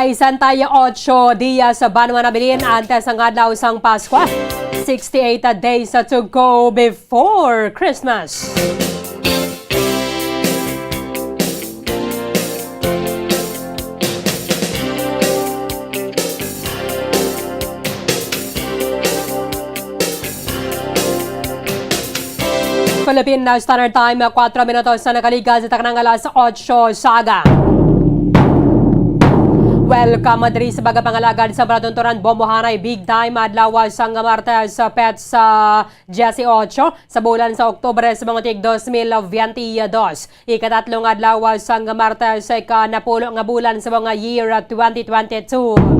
68 días sa Banwa Nabilin antes ang adlaw sang Pasko. 68 days to go before Christmas. Philippine Standard Time, 4 minutos na nakaligas at ng alas 8 saga. Welcome diri sa bagapangalagad sa Bradunturan Bombohanay Big Time adlaw sang Martes sa Pets sa 18 sa bulan sa Oktubre sa mga tig 2022. Ikatatlong adlaw sang Martes sa ikanapulo nga bulan sa mga year 2022.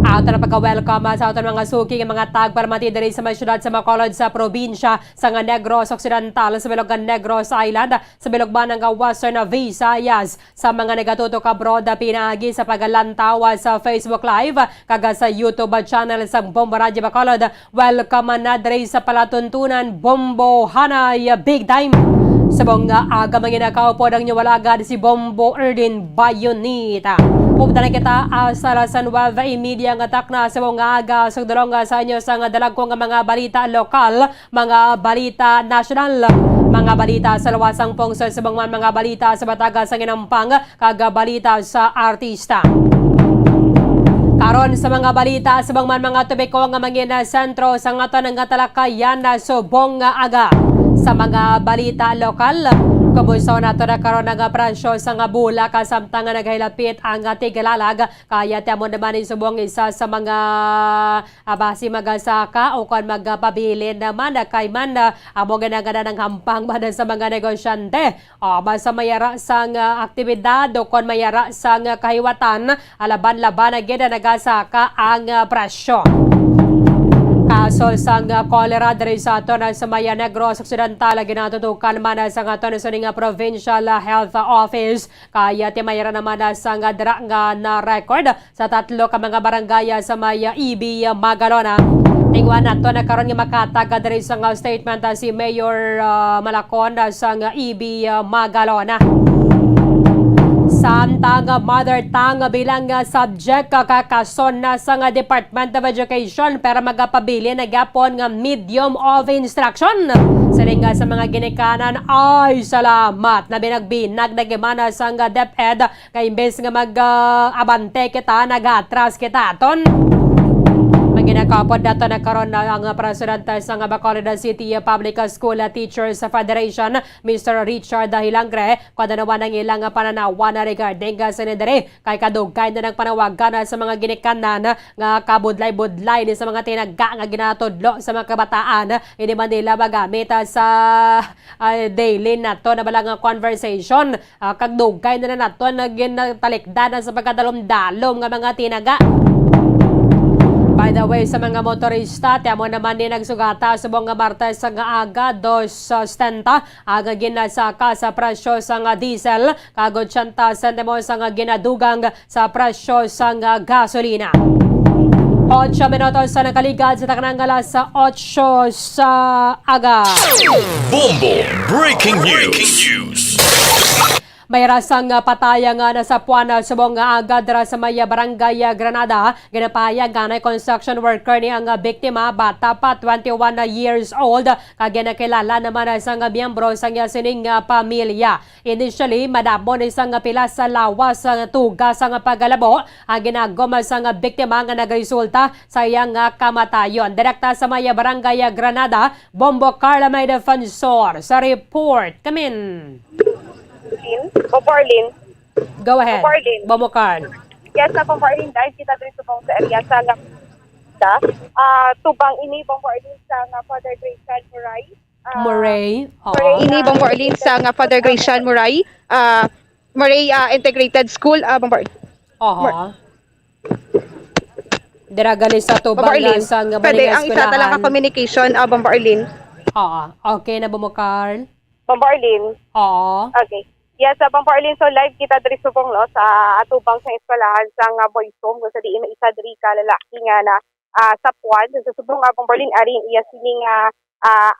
Ato na pagka-welcome sa ato mga suki ng mga tagparmati diri sa mga syudad sa mga kolod sa probinsya sa nga Negros Occidental, sa bilog nga Negros Island, sa bilog ba ng Western Visayas, sa mga nagatutok abroad pinagi sa pagalantaw sa Facebook Live kaga sa YouTube channel sa Bombo Radio Bacolod. Welcome na diri sa palatuntunan Bombohanay Big Time. Sa bongga aga manginakaw po ng nyawalagad si Bombo Erdin Bayonita. Pupunta na kita sa San Nueva Media nga takna sa bongga aga sa dalong sa inyo sa dalag ko nga mga balita lokal, mga balita national, mga balita sa lawasang pungsod sa mga balita sa bataga sa ginampang, kaga balita sa artista. Karon sa mga balita sa mga tubiko nga mangina sentro sa nga ng talakayan na subong nga aga. Sa mga balita lokal, kabusaw nato na karon nga presyo sa nga bula kasamtang nga naghilapit ang tigalalag kaya tamo naman isubong isa sa mga basi magasaka o kon magpabili naman kay man amo ganagana ng hampang man sa mga negosyante o basta mayara sang aktibidad o kon mayara sang kahiwatan alaban-laban na gid nagasaka ang presyo. Kaso sang kolera diri sa ato na sa Maya Negros Occidental ginatutukan man sa ato na sa Provincial Health Office kaya timayra naman sa dra nga na record sa tatlo ka mga barangay sa Maya EB Magalona. Tingwan nato na karon nga makataga diri sa statement si Mayor Malacon sa EB Magalona. Samtang mother tongue bilang subject kakason na sa Department of Education pero magapabili na gapon nga medium of instruction. Siling sa mga ginikanan ay salamat na binagbinag na gimana sa DepEd kay imbes nga mag-abante kita nag-atras kita aton. Ginakapod nato na karon ang presidente sa Bacolod City Public School Teachers Federation, Mr. Richard Hilangre, kada naman ang ilang pananawan na regarding sa nidere kay kadugay na ng panawagan sa mga ginikanan nga kabudlay-budlay sa mga tinaga nga ginatudlo sa mga kabataan hindi man nila magamit sa daily nato na balang conversation kadugay na nato na ginatalikdan sa pagkadalom-dalom nga mga tinaga. By the way, sa mga motorista, tiyamo naman din nagsugata sa buong Martes sa aga 2.70 aga ginasaka sa presyo sa diesel, kagod 80 sentimos sa ginadugang sa presyo sa gasolina. 8 minutos sa nakaligad sa taknang alas sa 8 sa aga. Bombo Breaking News. May rasang patayang na sa Puana subong aga dira sa Maya Barangay Granada. Ginapahayag ganay construction worker ni ang biktima, bata pa 21 years old, kag nakilala naman sa miyembro sa sining pamilya. Initially madamon isang pila sa lawas sa tuga sa paggalabo ang ginagoma sa biktima nga nagresulta sa iyang kamatayon. Direkta sa Maya Barangay Granada, Bombo Carla may defensor sa report. Kamin. Bombarlin. Go ahead. Bombarlin. Bomokard. Yes, na Bombarlin dahil kita dito sa area sa tubang ini Bombarlin sa Father Grayson Muray. Muray. Ini Bombarlin sa Father Grayson Muray. Muray Integrated School. Bombarlin. Diragali sa tubang sa Pwede ang isa talaga communication. Bombarlin. Okay na Bomokard. Bombarlin. Okay. Yes, sa Bombarlin, so live kita diri subong no sa atubang sa eskwelahan sa boys home kung sa di may isa diri ka lalaki nga na sa Puan sa subong Bombarlin ari iya sining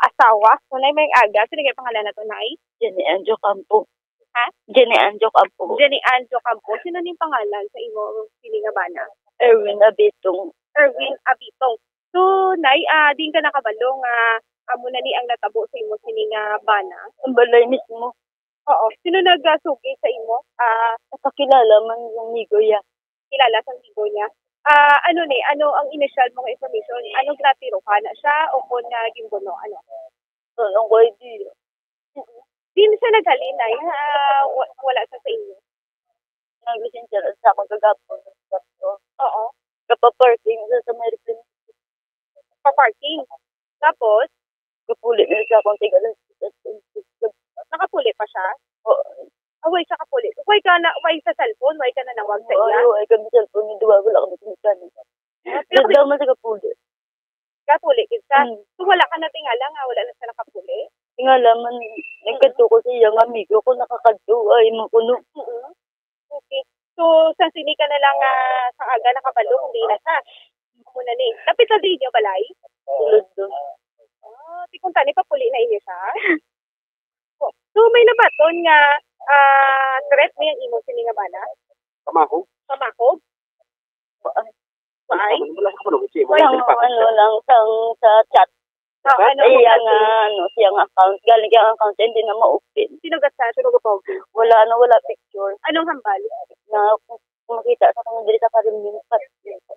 asawa. So nay may aga sino kay pangalan nato nay? Jenny Anjo Campo. Ha? Jenny Anjo Campo. Jenny Anjo Campo. Sino ning pangalan sa imo sini nga bana? Erwin Abitong. Erwin Abitong. So, nay, din ka nakabalo nga amo na ni ang natabo sa imo sini nga bana. Ang balay mismo. Oo. Sino nagsugi sa imo? Nakakilala man yung migo ya. Kilala sa ligo niya. Ano ang initial mong information? Anong gratiro ka na siya o kung gimbono? Ano? Ang ko idea. Di na siya naghalin ay wala siya sa inyo. Naglisensya sa akong kagapon. Oo. Kapaparking sa American. Pa-parking. Tapos, Kapulit na sa akong tigalan. nakapuli pa siya. Oo. Away siya kapuli. Why sa cellphone? Why ka na nawag sa iya? Ay, kami cellphone ni Duwa. Wala kami kinikan. Ganda man sa kapulit. Kapuli kita. Hmm. So, wala ka na tingala nga. Wala na siya nakapuli. Tingalaman, nagkadto ko sa iyang amigo ko, nakakadto ay makuno. Okay. So, sa sini ka na lang sa aga nakabalo kung di na siya. Muna ni. Lapit sa din niyo balay? Tulad doon. Di kung tani papuli na ini siya. So, may nabaton nga threat mo yung imo sini nga bana? Kamako? Pamakog? Why? Lang sa chat. Iya nga, siyang account. Galing yung account, hindi na ma-open. Sino gasa? Sino gapaw? Wala picture. Anong hambal? Na kung makita sa kanya diri sa kariming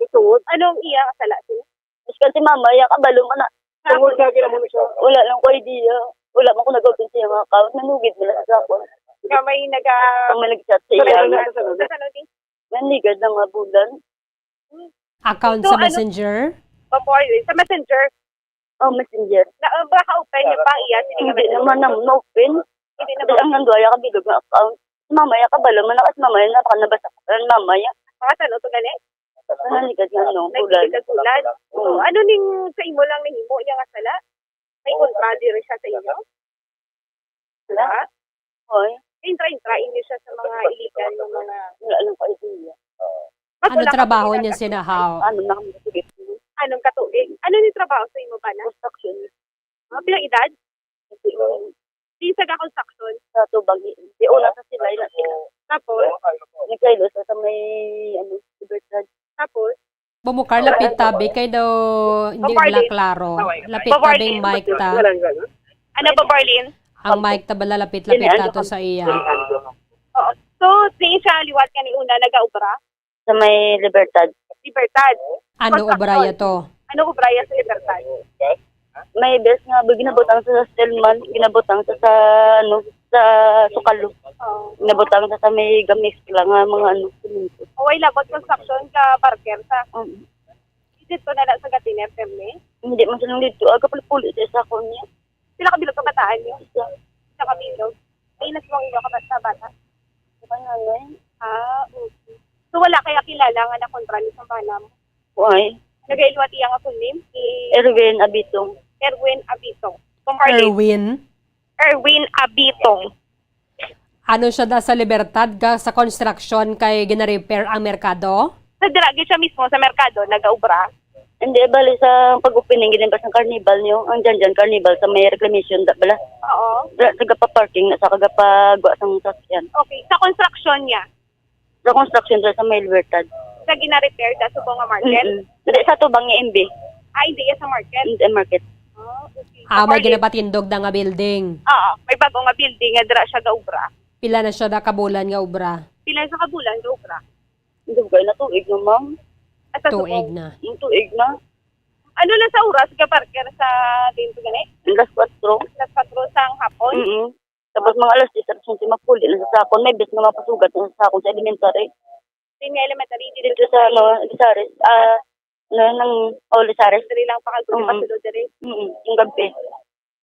Ituod? Anong iya kasala sila? Mas kasi mama, yung kabalo man na. Tungod ka kila mo siya. Wala lang ko idea. Wala man ko nag-open sa iyang account. Nanugid mo lang sa ako. Nga may Kung may nag-chat sa iya. Nanigad ng mga bulan. Account So, sa Messenger? Sa Messenger, Oh, messenger. baka open niya pa iya sini nga Hindi naman na open. Hindi na Kasi ang nanduaya ka bilog ng account. Mamaya kabalo man. Kasi mamaya napakanabasa ka. Mamaya. mga tanong to gani? Nanigad nga nung bulan. Nagkikagulad. So, ano ning sa imo lang nahimo niya nga sala? May kontra diri siya sa inyo? Wala. Hoy. Intra niyo siya sa mga illegal ng mga... Wala lang ko idea. Mas Ano wala ka trabaho pa niya sinahaw? Ano na kami sige. Anong katuig? Ano ni trabaho sa imo ba na? Construction. Pilang edad? Kasi Di sa construction. sa tubang di una sa sila na sila. Tapos, Nagkaylo sa may libertad. tapos, Bumukar, lapit tabi. Kay daw hindi Babarlin. wala klaro. Lapit Babarlin. tabi mic ta. ano ba Berlin? Ang mic ta bala lapit-lapit ta to sa iya. Oo. So, di siya liwat ka ni una nagaubra? Sa may libertad. Libertad. Ano obraya to? Ano ubraya sa libertad? May best nga ba ginabutang sa Stelman, ginabutang sa sa Sukalo. Ginabutang sa may gamis lang nga mga simento. Away labot construction ka barker sa. Dito na lang sa Gatiner, Pemne. Hindi man silang dito. Aga pala sa ako niya. Sila kabilog ka bataan niyo? Sila kabilog. Ay, nasibang inyo ka sa bata? Okay. Okay. So, wala kaya kilala nga na kontra ni sa bana mo? Why? Nagailuwat iya nga full name? Erwin Abitong. Erwin Abitong. Erwin Erwin, Abitong. ano siya da sa Libertad ka sa construction kay gina-repair ang merkado? Sa diragi siya mismo sa merkado, nagaubra. Hindi, bali sa pag-opening, ginibas ng carnival niyo. Ang dyan, carnival sa may reclamation, da bala. Oo. Sa gapa-parking, sa kagapa-gwa sa sasakyan. Okay. Sa construction niya, Sa construction, sa may libertad. sa gina-repair ka sa mga market? Hindi, sa tubang ni MB. Hindi yan sa market. Hindi, market. Okay. May ginapatindog da nga building. Oo. May bago nga building nga dira siya gaubra. Pila na siya da kabulan nga obra? Pila sa kabulan gaubra. Hindi ko kayo natuig na, ma'am. At sa Tuig subong, na. Yung tuig na. ano lang sa oras ka parker sa dito gani? Alas 4. Las 4 sang hapon. Tapos mga alas 10, alas 11, mapuli na sa sakon. May best na mapasugat na sa sakon sa elementary. Din nga elementary Dito sa, Lisares. Ng Lisares. diri lang pakaguli pa sulod diri. Yung gabi.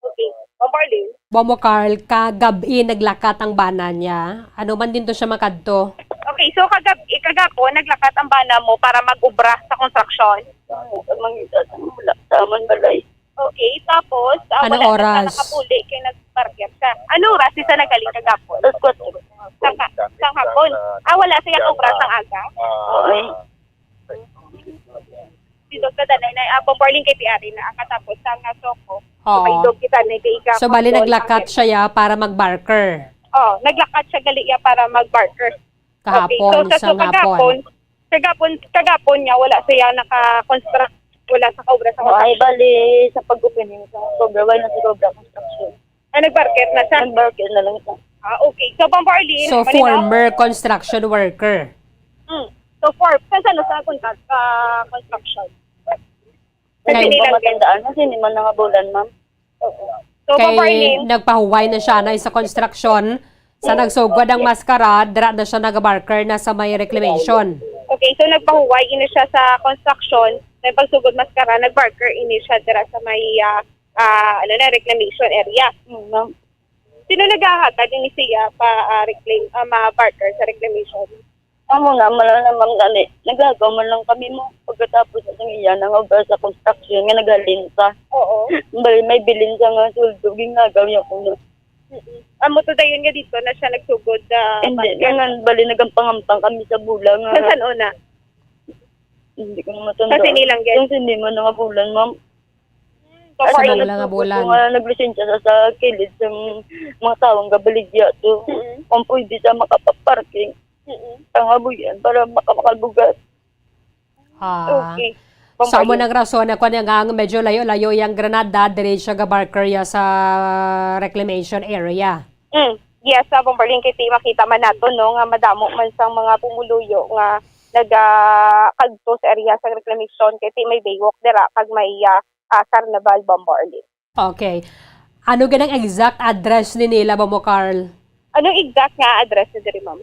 Okay. Bombarlin. Bomo Carl, kagabi naglakat ang bana niya. Ano man din to siya makadto? Okay, so kagapo naglakat ang bana mo para mag-ubra sa construction. Wala sa aman balay. Okay, tapos Ano wala oras? na siya nakapuli kay nag-parker siya. Ano oras isa nagaling kagapo? Alas 4. Sang hapon. Wala siya ubra sang aga. Okay. Dito ka danay na bombarling kay Piari na katapos sang Soko. Oo. May dog kita na kay ika. So bali naglakat siya ya para mag-barker. Naglakad siya gali iya para mag-barker. Kahapon, so isang hapon. kagapon niya wala siya naka-construct, wala sa obra sa Ay, bali, sa pag-opening sa October, why na sa Cobra Construction? Nag-barker na siya. Nag-barker na lang ito. Okay. So, Bombarlin, So, former construction worker. So, sa contract, construction. Kasi Kay- Hindi nilang ba matandaan? Kasi hindi man nangabulan, ma'am. So, Kay Bombarlin, nagpahuway na siya na sa construction. Sa nagsugod ang maskara, dira na siya nag-barker na sa may reclamation. okay, so nagpahuway ini siya sa construction, may pagsugod maskara, nag-barker ini siya dira sa may reclamation area. Ma'am. Sino naghahagad ini siya ma-barker sa reclamation? Amo na, malala ma'am, dali. Nagagaw man lang kami mo. Pagkatapos sa iyan, ang obra sa construction, nga nagalinsa. Oo. Bali, may bilin sa nga suldo, ginagaw niya ko na. Amo to dayon nga dito na siya nagsugod Hindi, nga bali, nagampang-ampang kami sa bulang. sa San Ona. Hindi ko na matandaan. Kasi nilang yan. Yung hindi mo nangabulan, ma'am. So, Sa Bombarlin, bulang nga bulan. Kung naglisensya sa kilid sa mga taong gabaligya to, kung pwede sa makapaparking, pangabuyan para makakalbugat. okay. Sa mo nang rason na kanya nga medyo layo-layo yung Granada, dire siya ga-barker ya sa reclamation area. Yes, sa Bombarlin kay makita man nato no nga madamo man sang mga pumuluyo nga nagakadto sa area sa reclamation kay may baywalk dira kag may carnival Bombarlin. Okay. Ano ganang exact address ni nila ba mo, Carl? Anong exact nga address ni diri ma'am?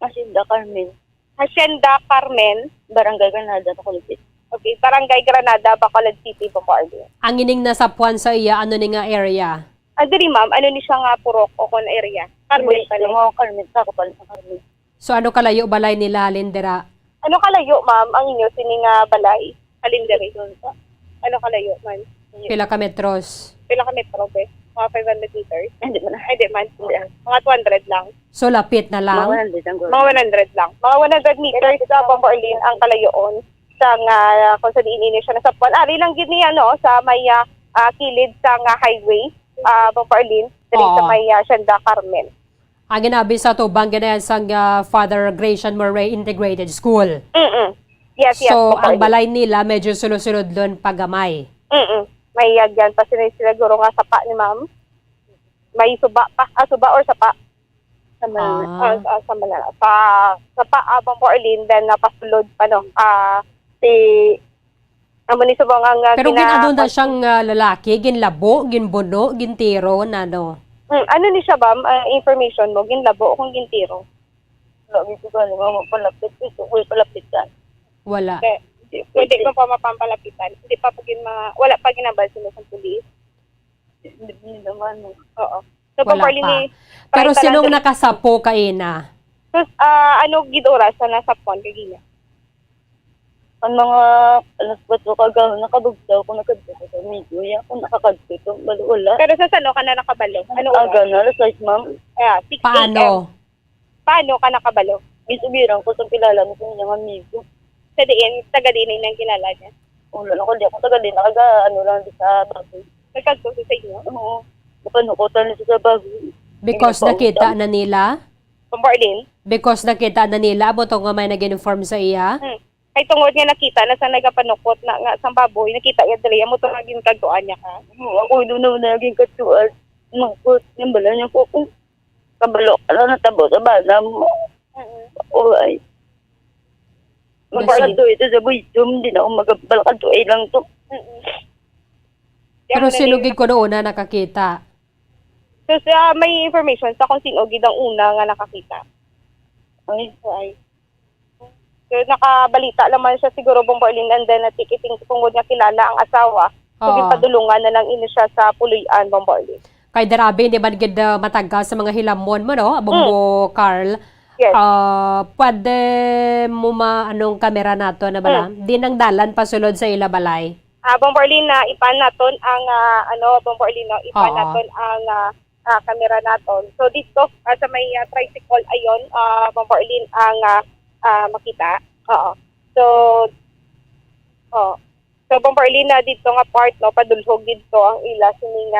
Hacienda Carmen, Hacienda Carmen, Barangay Granada, Tacolipit. okay, Barangay Granada, Bacolod City, Bombarlin. Ang ining nasapuan sa iya, ano ni nga area? Diri ma'am, ano ni siya nga purok o kon area? Carmen pala. Yung mga Carmen, sako pala sa Carmen. So ano kalayo balay nila Lindera? Ano kalayo ma'am ang inyo sining balay? Alin diri? Ano kalayo man? Pila ka metros? Pila ka metro be? Mga 500 meters? Hindi mo na. Ay, di man. Mga 200 lang. So lapit na lang? Mga 100 ang gulo. Mga 100 lang. Mga 100 meters sa Bombarlin ang kalayoon sa nga kung sa diin siya na sa puan. Ari lang gid niya no sa may kilid sa nga highway Bombarlin diri sa Oo. may Hacienda Carmen. Ang ginabi sa tubang ganayan sa Father Gratian Murray Integrated School. Yes, So ang Bombarlin. balay nila medyo sulod-sulod doon pagamay. May yagyan pa siguro nga sapa ni ma'am. May suba pa, suba or sapa. Sa Manila. Sa Manila. Sa Bombarlin then napasulod pa no. Amo ni subong ang Pero ginadon na siyang lalaki, ginlabo, ginbuno, gintiro na no. ano ni siya ba information mo ginlabo kung gintiro? Lagi ko ka naman palapit. Ito ko palapit ka. Wala. Pwede ko pa mapampalapitan. Hindi pa wala pa ginabal sila sa pulis. Hindi naman. Oo. So Wala Bombarlin pa. ni Pero Pride sinong Talandri- nakasapo kaina? So, ano gid oras na sa pon kagiya? Ang mga alas 4 kagahon, nakabugtaw ko nakadto sa medyo. Yan ako nakakadto. Balo wala. Pero sa sano ka na nakabalo? Ano Aga oras? na, alas 6 ma'am. 6 AM. Paano? Paano ka nakabalo? Isubiran ko sa kilala mo sa inyong amigo. Sa diin, taga din nang kilala niya. Wala na ko, di ako taga din. Nakaga, lang di sa bago. Nagkagto sa inyo? Oo. Napanukutan na siya sa bago. Because nakita na nila? Bombarlin? Because nakita na nila, abo to nga may nag-inform sa iya? Ay tungod nga nakita na sa nagapanukot na nga sa baboy, nakita niya dali mo to naging kagtuan niya ka. Ako doon na naging katuan. Mangkot, yung bala niya ko. Kabalo ka na natabo sa bana mo. Oo ay. Magbalado ito sa buitum. Hindi na ako magbalakado ay lang to. Pero sinugig ko noon na nakakita. So may information sa kung sino gid ang una nga nakakita. Ay. So nakabalita naman siya siguro Bombarlin and then natikiting tungod nga kilala ang asawa. So Oo. gipadulungan na lang ini siya sa Puloy-an Bombarlin. Kay darabi, di ba gid matagga sa mga hilamon mo, no? Abong mo, Carl. Yes. Pwede mo anong kamera nato na bala? Di nang dalan pasulod sa ila balay. Bombarlin na ipan naton ang Bombarlin no, ipan Oo. naton ang kamera naton. So dito sa may tricycle ayon Bombarlin ang makita. Oo. So Bombarlin na dito nga part no padulhog dito ang ila sining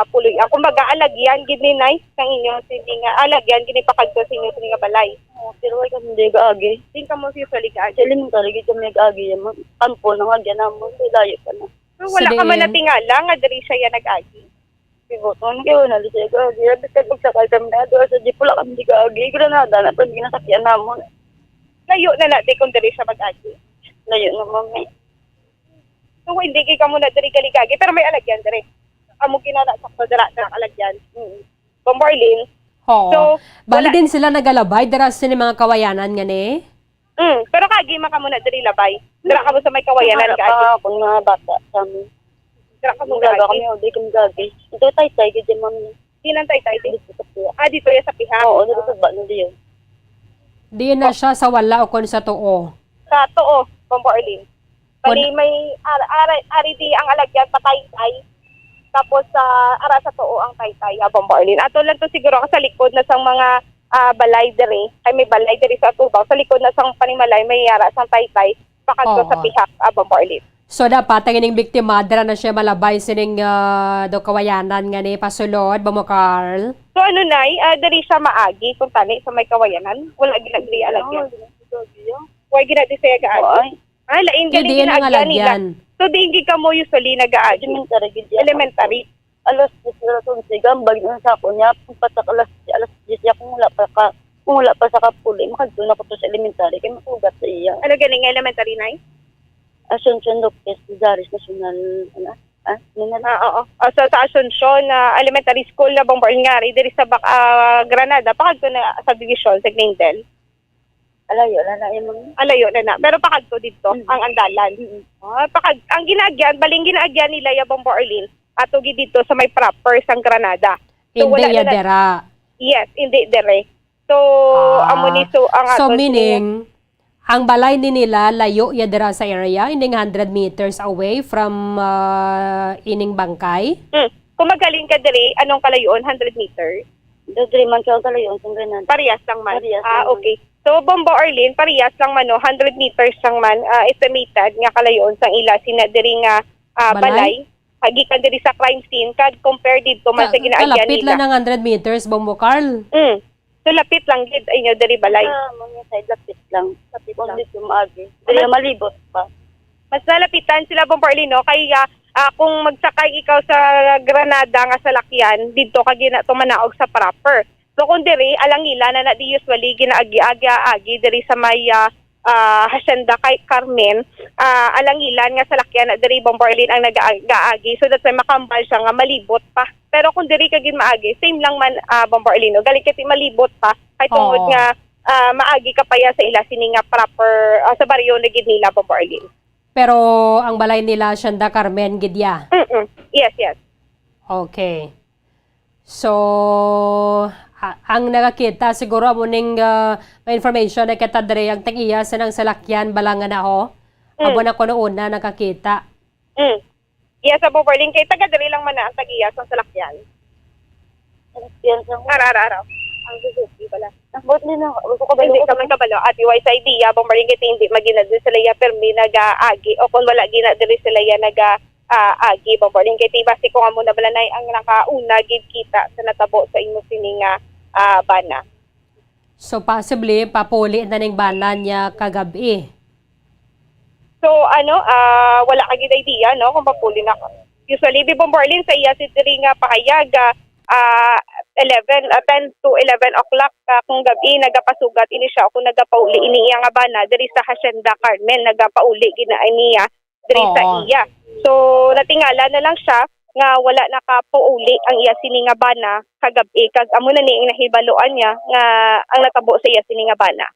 puloy. Ang kumbaga alagyan gid ni nice ng inyong sining alagyan gini pakadto sa inyong sining balay. Pero wala kami hindi gaagi. Din ka mo usually ka. Sa elementary, kami gaagi. Kampo na nga dyan naman. Layo pa na. So, wala Sige. ka man natingala nga diri siya yan nag-agi. Pivoton kayo na siya gaagi. Abis ka pagsakay kami na doon sa jeep, wala kami di gaagi. Granada na pa ginasakyan namon. Layo na natin kung diri siya mag-agi. Layo na mami. So hindi kay ka muna diri kaligagi pero may alagyan diri. Amo kinana sakto dira alagyan. Bombarlin. Oo. So, Bali wala- din sila nagalabay, daras sila mga kawayanan nga ni. Pero kagi man ka muna diri labay. Dira ka mo sa may kawayanan Wala kagi. pa akong mga bata sa amin. Dira ka mo Magaga kagi. kami, di kami gaagi. Ito tay-tay, ganyan mami. Dinantay tayo. Dito sa piya. Dito ya sa piha. Oo, dito sa bano diyo. Di na siya sa wala o kon sa tuo. Sa too, Bombarlin. Bali may ari di ang alagyan patay-tay. Tapos sa ara sa too ang tay-tay Bombarlin. Ato lang to siguro sa likod na sang mga balay diri. Ay may balay diri sa tubaw. Sa likod na sang panimalay may ara sang tay-tay pakadto Oo. sa pihak Bombarlin. So dapat ang ining biktima dira na siya malabay sining do kawayanan nga ni pasulod ba mo Carl? So ano nay, diri siya maagi kung tani sa may kawayanan. Wala ginagri alagyan. Wala ginagri sa gaagi. Lain Hindi galing yan ang ginaagyan nila. alagyan. So di hindi ka mo usually nag-aagi. Elementary, ganyan. Elementary. Alas 10 na ito, gambag na sa ako niya, patak alas 10 kung wala pa sa kapuli, makagdo na ko to sa elementary, kaya masugat sa iya. Ano galing elementary nay? Asuncion Lopez, Zaris National, Oo. So sa Asuncion Elementary School na Bombarlin nga diri sa Granada, pakadto na sa division sa Glendale. alayo, na yung Alayo na. Pero pakadto dito ang andalan. Ang ginaagyan, baling ginaagyan nila ya Bombarlin ato gi dito sa may proper sang Granada. So, Hindi wala ya na- dira. Yes, hindi dire. So amo ni so ang So ato meaning ang balay ni nila layo ya dira sa area, hindi nga 100 meters away from ining bangkay. Kung magaling ka dire, anong kalayon? 100 meters? Dodre man siya kalayo, ang Granada. Parehas lang man. Parehas lang man. Okay. So, Bombo Arlene, parehas lang man, no? 100 meters lang man, estimated nga kalayon sang ila, sina diri nga Balay? balay. Hagikan diri sa crime scene, kad compare dito man sa ginaagyan Kalapit nila. lang ng 100 meters, Bombo Carl. So, lapit lang, gid, ay nyo, diri balay. Mga side lapit lang. Lapit Kung lang. dito maagi. Dili malibot pa. Mas nalapitan sila, Bombo Arlene, no? Kaya, kung magsakay ikaw sa Granada nga sa lakyan, dito ka tumanaog sa proper. So kung diri alang ila na di usually ginaagi-agi diri sa may hacienda kay Carmen, alang ilan nga sa lakyan na diri Bombarlin ang nag-aagi. So that's why makambal siya nga malibot pa. Pero kung diri ka gid maagi, same lang man Bombarlin. Gali kati malibot pa kay tungod Oo. nga maagi ka pa ya sa ila sini nga proper sa baryo na gid nila Bombarlin. Pero ang balay nila Shanda Carmen gidya. Yes, yes. Okay. So ang nakakita siguro mo ning may information na kita dire ang tag-iya sa nang salakyan balangan na ho. Abo na ko una nakakita. Yes, sa Bombarlin kay taga diri lang man na ang tag-iya sa salakyan. Yan sa Araw-araw. Ang Suzuki pala. Bot ni na, gusto ko ba Hindi ka man kabalo. At iway sa idea, Bombarlin kiti hindi maginadiri sila ya permi nag-aagi. O kung wala ginadiri sila ya nag-aagi, Bombarlin kiti basi ko nga muna bala na ang nakauna gid kita sa natabo sa imo sininga bana. So possibly papuli na ning banan niya kagabi. So wala ka gid idea no kung papuli na ka. Usually di Bombarlin sa iya si diri nga pakayaga 10 to 11 o'clock kung gabi nagapasugat ini siya kung nagapauli ini iya nga bana diri sa Hacienda Carmen nagapauli gina niya diri sa Oo. iya. So natingala na lang siya nga wala nakapauli ang iya sini nga bana kagabi kag amo na ni nahibaluan niya nga ang natabo sa iya sini nga bana.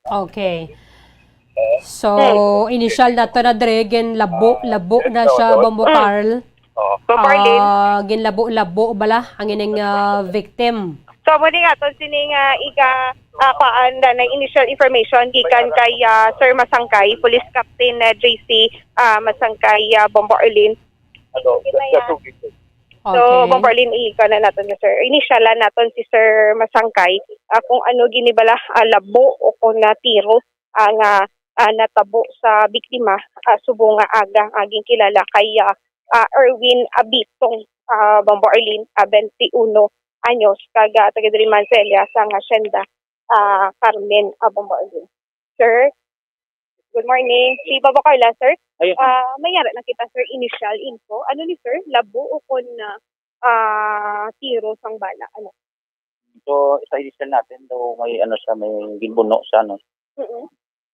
Okay. So initial na to na dire labo na siya Bombo Carl. Bombarlin. Ginlabo bala ang ining victim. So mo nga to sini nga paanda ng initial information gikan kay Sir Masangkay, Police Captain JC Masangkay Bombarlin. So Okay. Bombarlin na naton na sir. Initialan naton si Sir Masangkay kung ano ginibala labo o kung natiro ang natabo sa biktima subong nga aging kilala kay Erwin Abitong Bombo Arlene, 21 anyos, taga diri Mansella sa nga Hacienda, Carmen, Bombo Arlene. Sir, good morning. Si Baba Carla, sir. Ayun. Mayara na kita, sir, initial info. Ano ni sir? Labo o kon na tiro sang bala? Ano? So, sa initial natin, daw may ano siya, may ginbuno siya, no? Mm-mm.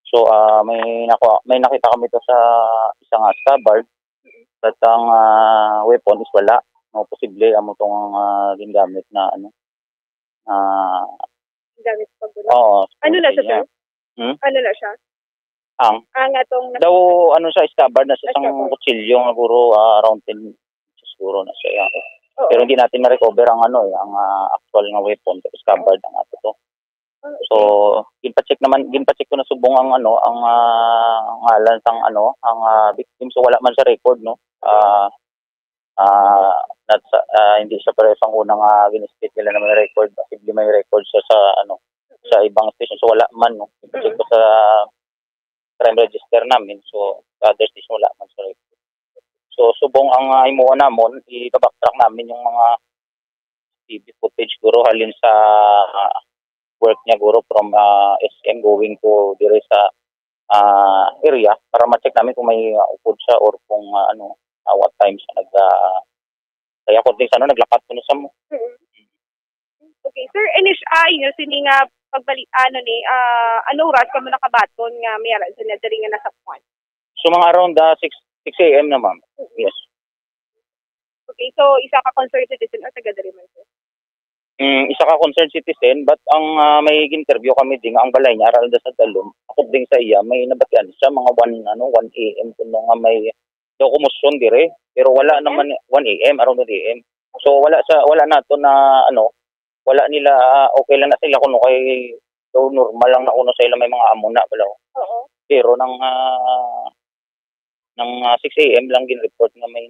So, may nakita kami to sa isang scabbard, but ang weapon is wala. No, posible amo tong gingamit na ano. Gamit sa pagbuno. Oo. Ano na siya, sir? Hmm? Ano na siya? Ang Atong daw ano sa scabbard na sa isang Scabbard. kutsilyo, siguro around 10 siguro na siya. Oo. Pero hindi natin ma-recover ang ano, ang actual nga weapon, pero scabbard ang ato to. So, ginpa-check ko na subong ang ano, ang ngalan sang ano, ang victim, so wala man sa record, no. Hindi siya pareho sa unang ginistate nila na may record, possibly may record siya sa ano, sa ibang station, so wala man, no. Ginpa-check ko sa crime register namin, so sa other station wala man sa record. So, subong ang imuha namon, i-backtrack namin yung mga TV footage guro halin sa work niya guro from SM going to dire sa area para ma-check namin kung may upod siya or kung what time siya kaya ko din sa naglapat ko na sa mo. Okay, sir, inyo sini nga pagbalik ni anong oras ka mo nakabaton nga mayara sa diri nga nasa Puan? So mga around 6 a.m. na, ma'am. Yes. Okay, so isa ka concerned citizen o taga diri man, sir? Isa ka concerned citizen, but ang may interview kami din ang balay niya aral sa dalom. Ako din sa iya may nabatian siya mga 1 a.m. kuno nga may daw kumusyon dire, pero wala naman 1 a.m. around 1 a.m. So wala nato na wala nila okay lang na sila kuno kay daw normal lang na kuno sa ila may mga amuna wala. Oo. Pero ng 6 a.m. lang gin-report nga may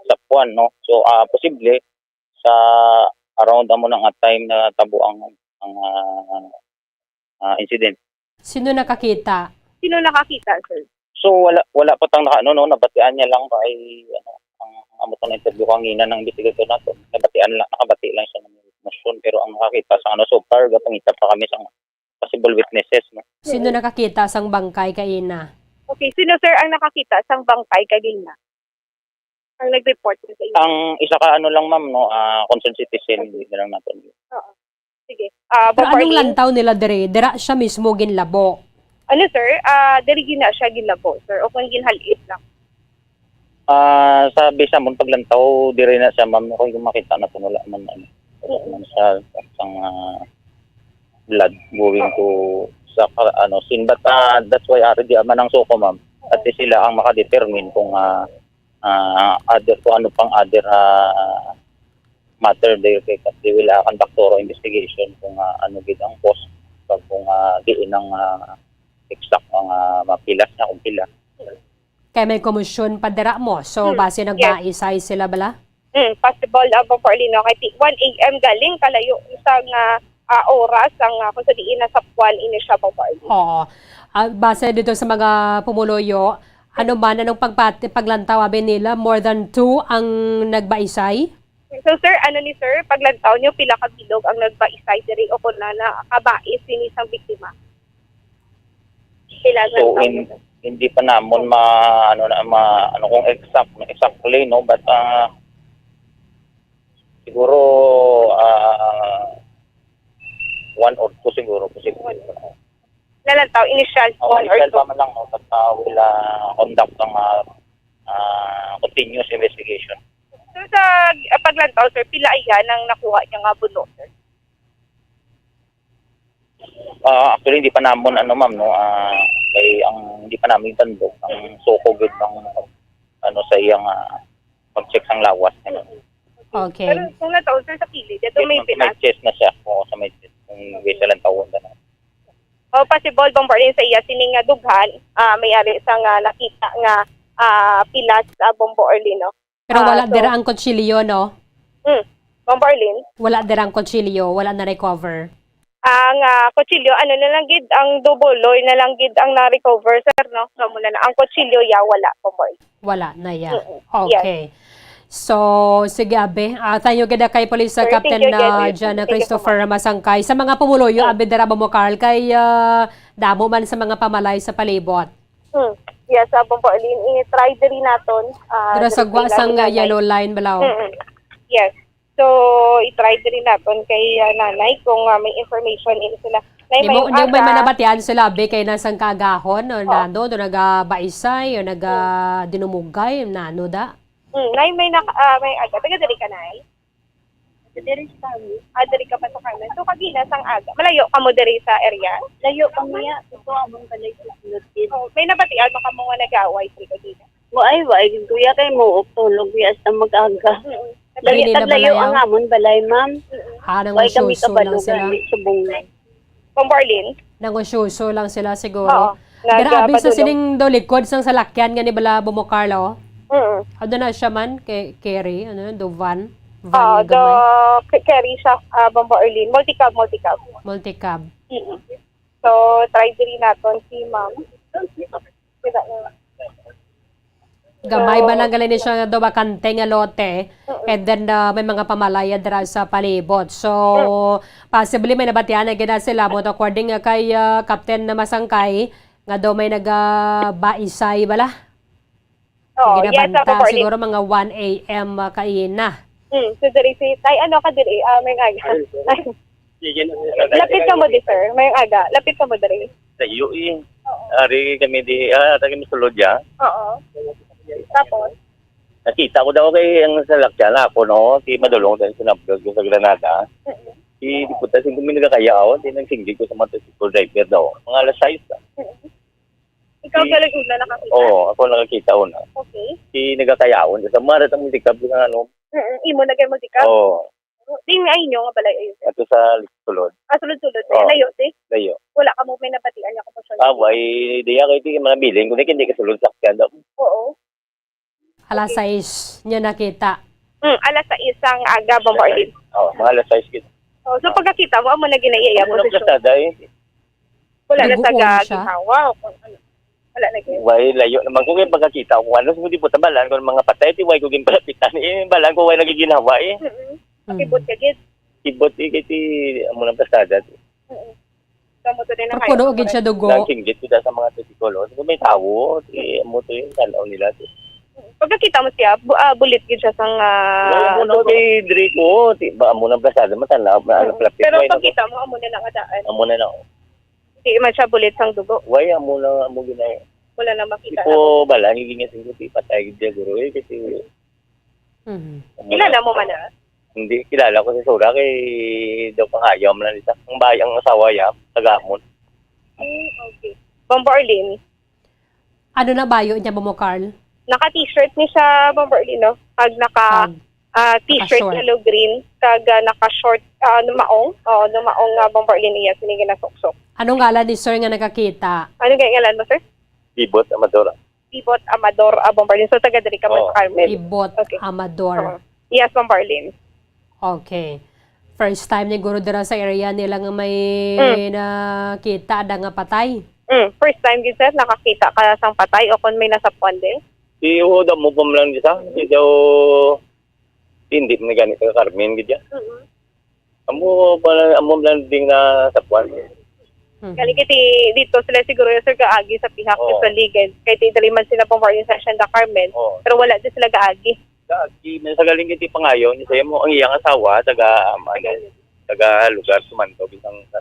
sa Puan, no? So, posible sa around mo ng time na tabo ang incident. Sino nakakita? Sino nakakita, sir? So, wala pa tang nabatian niya lang kay ang amo tong interview kanina ng investigator nato. Nakabati lang siya ng motion, pero ang nakakita sa so far gapangita pa kami sa possible witnesses, no? Sino nakakita sang bangkay kaina? Okay, sino, sir, ang nakakita sang bangkay kanina? Ang nag-report na sa inyo? Ang isa ka lang, ma'am, no, concerned citizen, hindi na lang natin. Oo. Sige. Pero Bombo anong Arlene, lantaw nila dire? Dira siya mismo ginlabo. ano, sir? Diri gina siya ginlabo, sir, o kung ginhalit lang. Sabi sa mong paglantaw, dire na siya, ma'am, kung yung makita na wala man man sa isang blood going to sa scene, but that's why di man ang suko, ma'am, at sila ang makadetermine kung other kung ano pang other matter they will conduct thorough investigation kung ano gid ang cause kung diin ang exact mga mapilas na kung pila. Kaya may komisyon pa dira mo. So, base nagbaisay sila bala? Possible, Bombo Arlene, kay 1 a.m. galing kalayo isang oras ang kung sa diin na sa Puan ini siya, Bombo Arlene. Oo. Base dito sa mga pumuloyo, ano man, anong paglantaw abin nila? More than 2 ang nagbaisay? So, sir, ni sir, paglantaw niyo, pila ka bilog ang nagbaisay diri o kung na kabais din isang biktima? Pila So lantaw niyo, sir? hindi pa namon kung exactly, no, but siguro 1 or 2 siguro posible. Nalantaw, initial 1 or 2. Pa man lang, no, but will conduct ang continuous investigation. So, sa paglantaw, sir, pila iyan ang nakuha niya nga buno, sir? Actually, hindi pa namon ma'am, no, kay ang hindi pa namin tandog ang soko gud ng sa iyang pag-check sang lawas. Okay. Pero kung nataon, sir, sa kilid, ito may May pinas. chest na siya, sa may chest, kung bisa lang tawon na. O, possible, Bombo Arlene, sa iya, sining nga dughan, may-ari sa nga nakita nga pilas sa Bombo Arlene, no? Pero wala so- dira ang kutsilyo, no? Bombo Arlene? Wala dira ang kutsilyo, wala na recover. Ang kutsilyo, ano na lang gid, ang dubuloy na lang gid ang na-recover, sir, no? So, muna na. Ang kutsilyo, wala po, boy. Wala na ya. Mm-mm. Okay. So, sige, abe. Tayo gada kay Police Sir, Captain thank you, na Jen. dyan na Thank you so Christopher Masangkay. Sa mga pumuloyo, abe dara mo Carl, kay damo man sa mga pamalay sa palibot. Yes, po, Arlene. I-try din natin. Dara sa sang yellow line balaw. Yes. So, i-try din natin kay nanay kung may information in sila. Nay, Di mo may may manabatian sila abe kay nasang kagahon o nando do nagabaisay o naga dinumugay nano da. Nay, may aga. Taga diri ka, Nay? Diri sa kami. Diri ka pa sa kami. So, kagina sang aga. Malayo ka mo diri sa area? Layo kami ya. Ito among kalay sa sunod-in. Oh, may nabatian maka mo nga nag-away diri kagina. Wai, kuya kay mo tulog ya sa mag-aga. Dili na Layo balayaw? ang amon balay, ma'am. Nang Wai kami ususo lang kabalugan sila. subong na. Pambarlin? Nang ususo lang sila Oo. siguro. Grabe sa sining do likod sang salakyan nga ni bala Bumocarlo. Ano na siya man kay Kerry, ano do van nga gamay. Carry siya, Pambarlin. Multicab. Multicab. So, try din natin si ma'am. Gamay ba lang galing ni siya nga do bakante nga lote and then may mga pamalaya dira sa palibot. So possibly may nabatian na gina sila mo according nga kay Captain na Masangkay nga do may nagabaisay bala. Oh, yes, Ginabanta Pambarlin. siguro mga 1 AM kaina. So, diri si, ay, ano ka diri? May aga. Lapit ka mo di, sir. May aga. Lapit ka mo diri. Layo eh. Ari kami di, tayo misulod ya. Oo. Tapos? Nakita ko daw kay ang salakyan ako, no? Di madulong tayo sinablog ko sa Granada. Di puta, hindi kami nagkakaya ako. Di nagsinggi ko sa motorcycle driver daw. Mga alas 6. Ikaw galag-una nakakita? Oo, ako nakakita ko na. Okay. Di nagkakaya ako. Sa marat ang musikab ng ano. Imo na kayo musika? Oo. Di nga inyo nga balay ayun. Ato sa sulod. Sunod-sunod. Oo. Layo, di? Layo. Wala ka mo may nabatian niya ko po siya. Away, di ako iti manabiling. Kung hindi ka sulod sakyan daw. Oo. Alas 6 niya nakita. Alas sa isang aga, Bombardin. Oo, mga alas 6 kita. Oh, so pagkakita mo, amo na ginaiaya mo Ano sa plasada eh. wala na Naguon sa siya? ginawa. Wala na kayo. Way, layo naman ko yung pagkakita ko. Ano, hindi po tabalan ko ng mga patay. Ti way ko yung palapitan. Eh, balan ko way nagiginawa eh. Pakibot ka, gid. Ibot eh, kiti amo ng plasada. Kamu to din na Puno gid siya dugo. Nang singgit ko sa mga tisikolo. Kung may tao, amo to yung talaw nila. Pagkakita mo siya, bulit gid siya sang Wala mo na kay Drico. Ba, amo ng plasada. Matanaw. Ano, palapit. pero pagkita mo, amo na nakadaan. Amo na na. Hindi man siya bulit sang dugo. Way, amo na, amo ginaya. Wala na makita. Ipo bala, higingin siguro ti patay gid guro eh kasi Kilala mo man na? hindi kilala ko si Sura kay daw pangayam na nita. Ang bayang asawa ya, tagamon. Okay. Bombarlin. Ano na bayo niya mo Carl? Naka-t-shirt ni siya, Bombarlin, no? Pag naka t-shirt Naka-short. yellow green, kag naka-short numaong. Numaong Bombarlin niya sinigin na soksok. Anong ngalan ni sir nga nakakita? Ano kaya ngalan mo, sir? Ibot Amadora. Pivot Amador Bombarlin. So, taga diri ka mo Oo. sa Carmel. Ibot Okay. Amador. Yes, Bombarlin. Okay. First time ni guro dira sa area nila nga may nakita da nga patay. First time gid sir, nakakita ka sang patay o kung may nasa puwande. Iuda mo pa lang dito. Hindi daw hindi na ganit ka Carmen gid ya. Amo lang ding na sa puan. Kali kiti dito sila siguro sir kaagi sa pihak Oo. sa ligid. Kay tidali man sila Bombarlin sa Hacienda Carmen. Oh. Pero wala din sila kaagi. Kagi sa galing kiti pangayo ni sayo mo ang iyang asawa taga taga lugar sumanto bisang sa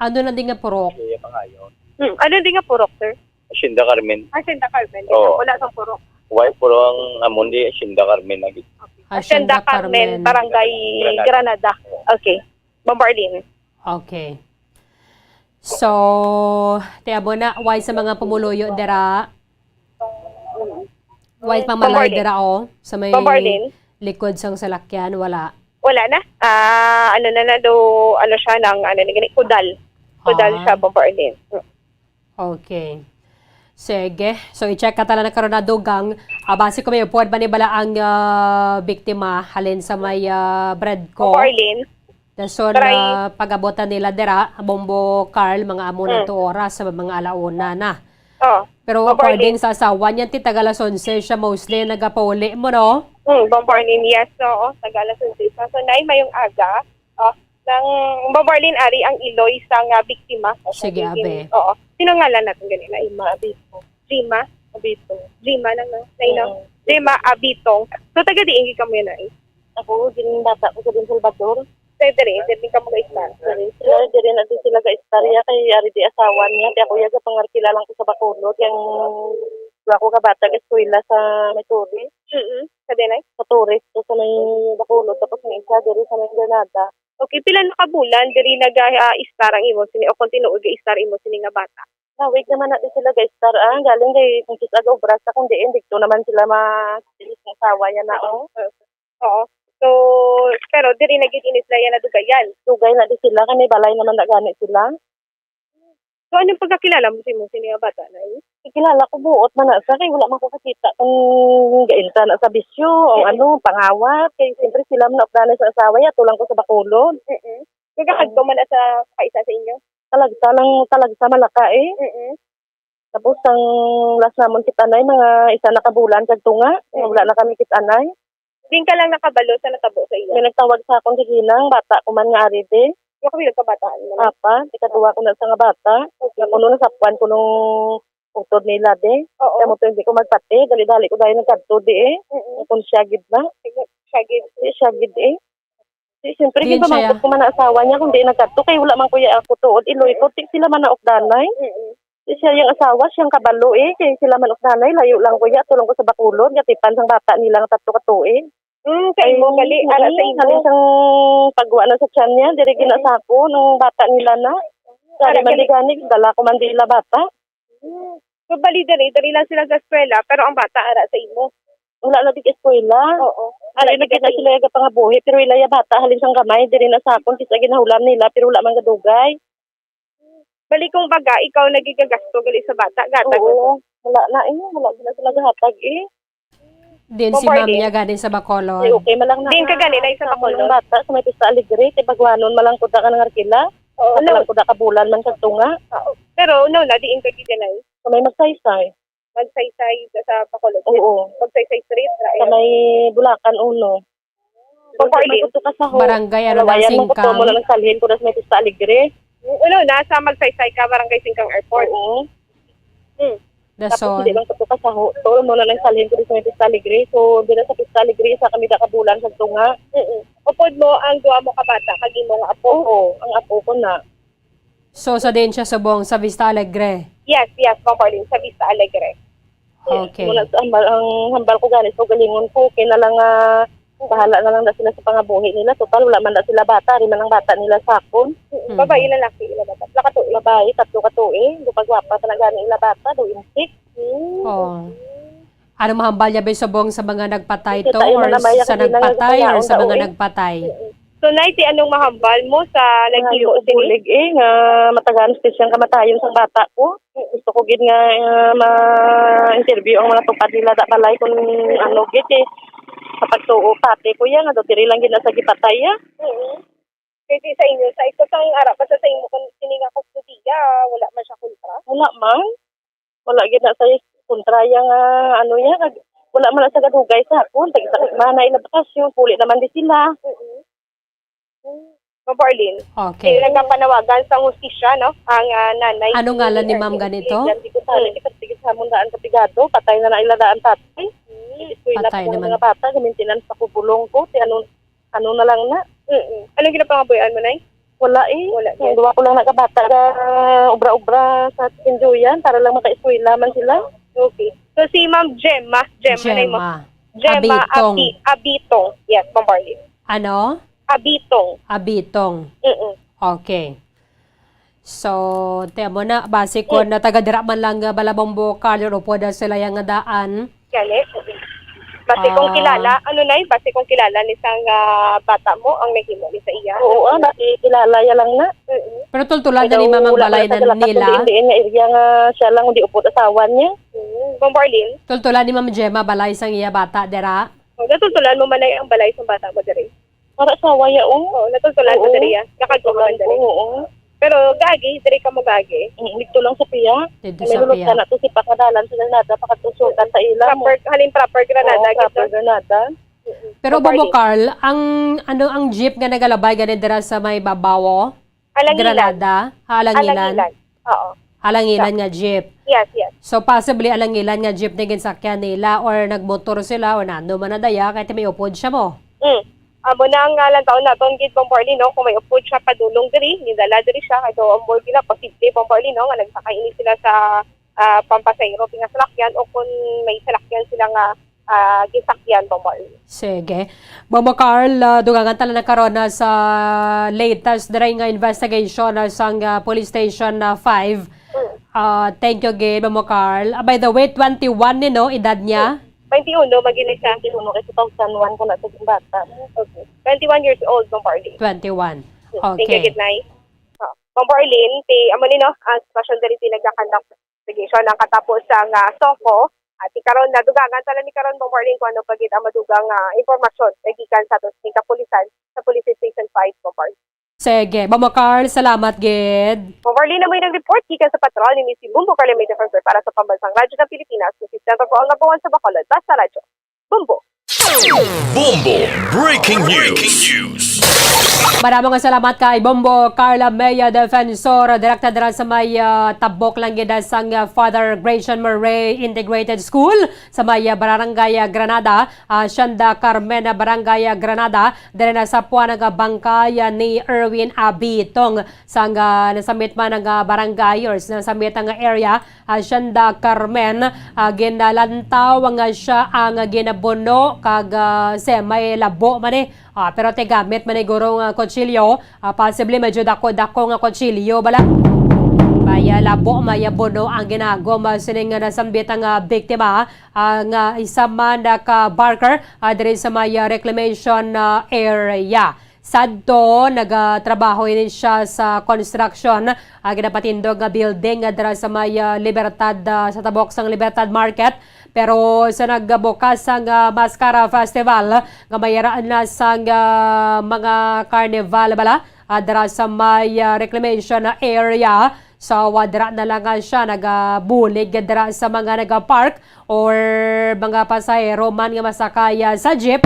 Ano na din nga purok? iya pangayo. Ano din nga purok sir? Hacienda Carmen. Hacienda Carmen. Oo. Wala sang purok. Way puro ang amon di Hacienda Carmen lagi. Hacienda Carmen, Barangay Granada. Okay. Bombarlin. Okay. So, tiabo na, why sa mga pumuluyo dira? Why pamalay Bombardin. dira o? Sa may Bombardin. likod sang salakyan, wala. Wala na. Ano na do, ano siya ng, ano na ganit, kudal. Kudal siya, Bombarlin. Okay. Sige. So, i-check ka tala na karon na dugang. Base ko may upuan ba ni bala ang biktima halin sa may bread ko? Bombarlin. Dason Try. pagabotan nila dira, Bombo Carl, mga amo na 2 oras sa mga alauna na. Oh. Pero Bombo according sa asawa niyan, ti tagalas 11 siya mostly nagapauli mo, no? Bombarlin, yes. So, tagalas ng sisa. So, nay, mayong aga. Ng Bombarlin, ari ang iloy sa nga biktima. Sige, abe. Oo. Sino ngalan natin ganila? Ima Abitong. Rima? Abitong. Rima lang, no? Nainaw. Rima Abitong. So, taga-diinggi ka mo yun, ay? Ako, din bata ko sa din Salvador. Hindi ka mag-istan. Sila, din natin sila ka-istorya kay ari di asawa niya. Di ako yaga pangarkilalang ko sa Bacolod. Yung ako ka bata ka eskwela sa may tourist. Sa dinay? Sa tourist. So, sa may Bacolod. Tapos may isa, diri sa may Granada. Okay, pila na kabulan, diri nag-istar ang imo, sini, o kung tinuod ga-istar imo, sini nga bata. Nawig naman natin sila guys. Galing kay kung kis agaw brasa kung diin. Dito naman sila masilis ng asawa niya na. Oo. So, pero diri nag-inis na yan na dugayan. Dugay na di sila. Kani balay naman na ganit sila. So, anong pagkakilala mo si mo, sini nga bata na yun? Ikilala ko buot man na sa kay wala man ko kakita kung gainta na sa bisyo o pangawat kay siyempre sila man na sa asawa ya tulang ko sa Bacolod. Nagkakagto man na sa kaisa sa inyo? Talagsa malaka eh. Tapos ang last namon kitanay mga isa na kabulan kag tunga wala na kami kitanay. Din ka lang nakabalo sa natabo sa iyo. May nagtawag sa akong siginang bata ko man nga ari de. Yung kabilang kabataan mo. Apa, ikatuwa ko na sa nga bata. Kuno na sapwan ko nung utod nila de. Oo. Kaya mo to hindi ko magpate, dali-dali ko dahil nagkadto di eh. Kung siyagid na. Siyagid eh. Siyempre, Diyan di ba siya. mangkot ko man na asawa niya kung di nagkadto, kaya wala man kuya ako tuod. Iloy ko, sila man na okdanay. Siya yung asawa, siyang kabalo eh. Kaya sila man okdanay, layo lang kuya, tulong ko sa Bacolod. Gatipan sang bata nilang tatlo katuig. Sa imo, gali, ara sa imo. Halin siyang pagwa na sa tiyan niya, dire ginasako nung bata nila na. Sari man di ganig, dala ko man di ila bata. So, bali dali lang sila sa eskwela, pero ang bata ara sa imo. Wala na di eskwela. Oo. Ara na kita sila yung pangabuhi, pero ila ya bata, halin siyang gamay, dire na sakon, kisa ginahulan nila, pero wala man gadugay. Bali kung baga, ikaw nagigagasto gali sa bata, gatag. Oo, wala na eh, wala na sila gahatag eh. Din si Bombarlin. ma'am niya galing sa Bacolod. Ay, okay, malang na. Din ka gali na isa Sa Bacolod. bata, sa may pista aligre, tipagwanon, malang kuda ka ng arkila. Oo, Malang kuda ka bulan man sa tunga. pero no, na diin ka giganay. Sa may magsaysay. Magsaysay sa Bacolod. Oo. Magsaysay street. Sa may Bulacan, uno. Bombarlin. Kuto ka sa ho. Barangay, ano lang, Lawayan mo kuto Singkang. mo lang salhin ko na sa may pista aligre. Nasa Magsaysay ka, barangay Singkang Airport. Oo. Tapos Dason. hindi lang kuto ka sa ho. Tol mo na lang salhin ko sa may pista aligre. So, dila sa pista aligre, sa kami ka bulan sa tunga. Upod mo ang duwa mo kabata, kagi mo nga apo. Oo, ang apo ko na. So, sa din siya subong sa Vista Alegre. Yes, Bombarlin, sa Vista Alegre. Okay. Muna sa ang hambal ko ganis so galingon ko kay na lang bahala na lang na sila sa pangabuhi nila. Total wala man na sila bata, ri man ang bata nila sakon. Babae, lalaki, ila bata. Lakato, Babae, tatlo ka tuig, dupagwapa talaga ni ila bata, do insik. Oh. Ano mahambal niya ba subong sa mga nagpatay to Kita yung or manamaya sa kasi nagpatay or nagkakayaon sa mga daw, eh. nagpatay? So, naiti, anong mahambal mo sa naghibo Naghibo sini? bulig nga matagan siyang kamatayon sang bata ko. Gusto ko gid nga ma-interview ang mga tupad nila da balay kung ano gid eh. Kapag tuo pati ko yan, nga diri lang gid na sa gipatay ya. Kasi sa inyo, sa ito sang ara pa sa inyo kung sininga kustudiya, wala man siya kontra. Wala man. Wala gid na sa kontraya nga ano ya, wala man na sa gadugay sa akon, tag-sakit man na ila bakasyon, puli naman di sila. Bombarlin. Okay. Nagkapanawagan sa hustisya, no? Ang nanay. Ano ngalan ni ma'am ganito? Hindi ko sa tigit sa mundaan kapigado, patay na na ila daan tatay. Patay naman. Mga bata, maintenance sa kubulong ko, ti ano na lang na. Anong ginapangabuyan mo, Nay? Wala eh. Wala Yung yan. duwa ko lang nakabata na obra-obra sa Tinduyan para lang maka-eskwela man sila. Okay. So, si Ma'am Gemma. Gemma. Gemma. Abitong. Abitong. Yes, Bombarlin. Ano? Abitong. Abitong. Okay. So, temo na, base ko na taga-dira man lang nga balabong bukal, o po na sila yung daan. Gani. Base kong kilala, base kong kilala ni sang bata mo ang naghimo ni sa iya. Oo, nakikilala ya lang na. Pero tultulan na ni mamang balay na nila. Hindi nga iriya nga siya lang, hindi upot asawa niya. Bombarlin. Tultulan ni Ma'am Gemma balay sang iya bata, dira. Natultulan mo man ay ang balay sa bata mo diri. Para sa waya Oo, natultulan Oo. ko diri. Kakagtuman diri. Oo. Pero gagi, diri ka mo gagi. Dito lang sa piya. Dito May sa hulog piya. na to si pakadalan sa Granada pakatusultan sa ilang. Proper granada. Oo, proper Granada. Pero Properly. Bombo Carl, ang jeep nga nagalabay ganun dira sa may babawo, Alangilan. Granada, Alangilan. Oo. Alangilan nga jeep. Yes, yes. So possibly alangilan nga jeep na ginsakyan nila or nagmotor sila or nando man na daya kahit may upod siya mo. Amo na ang lang taon na tong gid Bombarli no kung may upod siya padulong diri, nidala diri siya kay do ambol gila posible Bombarli no nga nagsakay ini sila sa pampasayro pinga salakyan o kung may salakyan sila nga gisakyan Bombarli. Sige. Bombo Carl, dugangan tala na karon na sa latest diri nga investigation sa police station 5. Thank you again, Bombo Carl. By the way, 21 ni no edad niya. 21 magili siya. Kinuno kay 2001 ko na sa bata. Okay. 21 years old Bombarli. 21. Thank you, Okay. good night. Bombarlin, amo ni no, ang station diri nagka-conduct investigation ang katapos sa Soko. At ikaron na dugangan tala ni karon Bombarlin kung ano pagit ang madugang impormasyon gikan sa tos ni kapulisan sa Police Station 5 Bombarlin. Sige. Bombo Carl, salamat gid. Bombarlin na may nag-report gikan sa patrol ni si Bumbo Carl Media Center para sa Pambansang Radyo ng Pilipinas, consistent po ang nabuwan sa Bacolod, basta radyo. Bumbo. Bombo Breaking News. Maraming salamat kay Bombo Carla Meya Defensor, direkta dira sa may tabok lang gid sang Father Gratian Murray Integrated School sa may Barangay Granada, Shanda Carmen Barangay Granada, dire na sa puan nga bangkay ni Erwin Abitong sang nasamit man nga barangay or nasamit nga area Shanda Carmen, ginalantaw nga siya ang ginabuno kag may labo man pero te gamit man guro nga kutsilyo, possibly medyo dako nga kutsilyo bala. Maya labo, maya bono ang ginagom sining nga nasambit ang biktima nga isa man ka barker diri sa maya reclamation area. Sadto nagatrabaho ini siya sa construction ginapatindog nga building dira sa maya Libertad sa tabok sang Libertad Market. Pero sa nagbukas ang Mascara Festival, nga mayaraan na sa mga carnival bala, dara sa may reclamation area, so wadra na lang siya nagabulig dara sa mga nagapark or mga pasahero man nga masakaya sa jeep.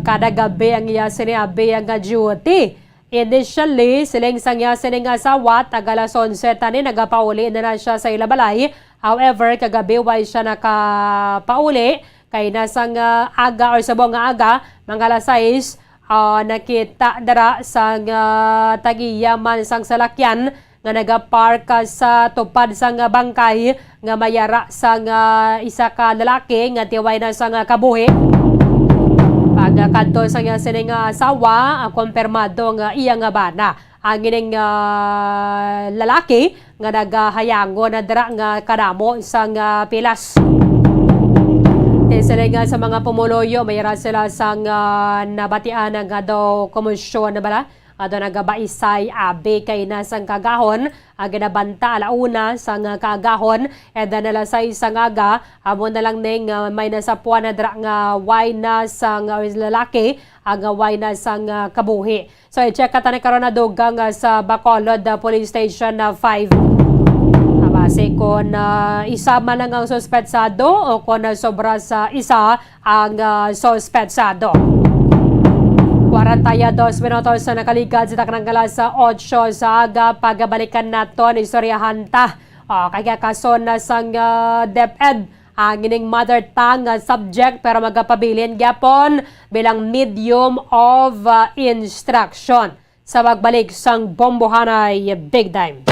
Kada gabi ang iya sinabi ang duty. Initially, siling sangya sining asawa, tagala 11 tani, nagapauli na siya sa ilabalay. However, kagabi way siya nakapauli kay nasang aga or sabong nga aga, mga alas 6, nakita dara sa tagiya man sang salakyan nga nagapark sa tupad sang bangkay nga mayara sang isa ka lalaki nga tiway na sang kabuhi. Pagkanto sa nga sining asawa, kumpirmado nga iya nga bana. Ang ining lalaki nga nagahayango na dira nga kadamo sang pilas. Sila nga sa mga pumuloyo, mayroon sila sang nabatian nga daw komisyon na bala. Ado nagabaisay abe kay nasang kagahon, ginabanta alauna sang kagahon, and then nalasay sang aga, amo na lang ning may nasapuan na dra nga way na sang lalaki, ang way na sang kabuhi. So i-check ka tani karon na dugang sa Bacolod Police Station 5. Base kung isa man lang ang suspetsado o kung sobra sa isa ang suspetsado. 42 minutos na nakaligad sa taknanggala sa 8 sa aga. Pagabalikan nato ni istoryahan ta. Kaya kaso na sang DepEd ang ining mother tongue subject pero magapabilin gyapon bilang medium of instruction. Sa magbalik sang Bombohanay Big Time.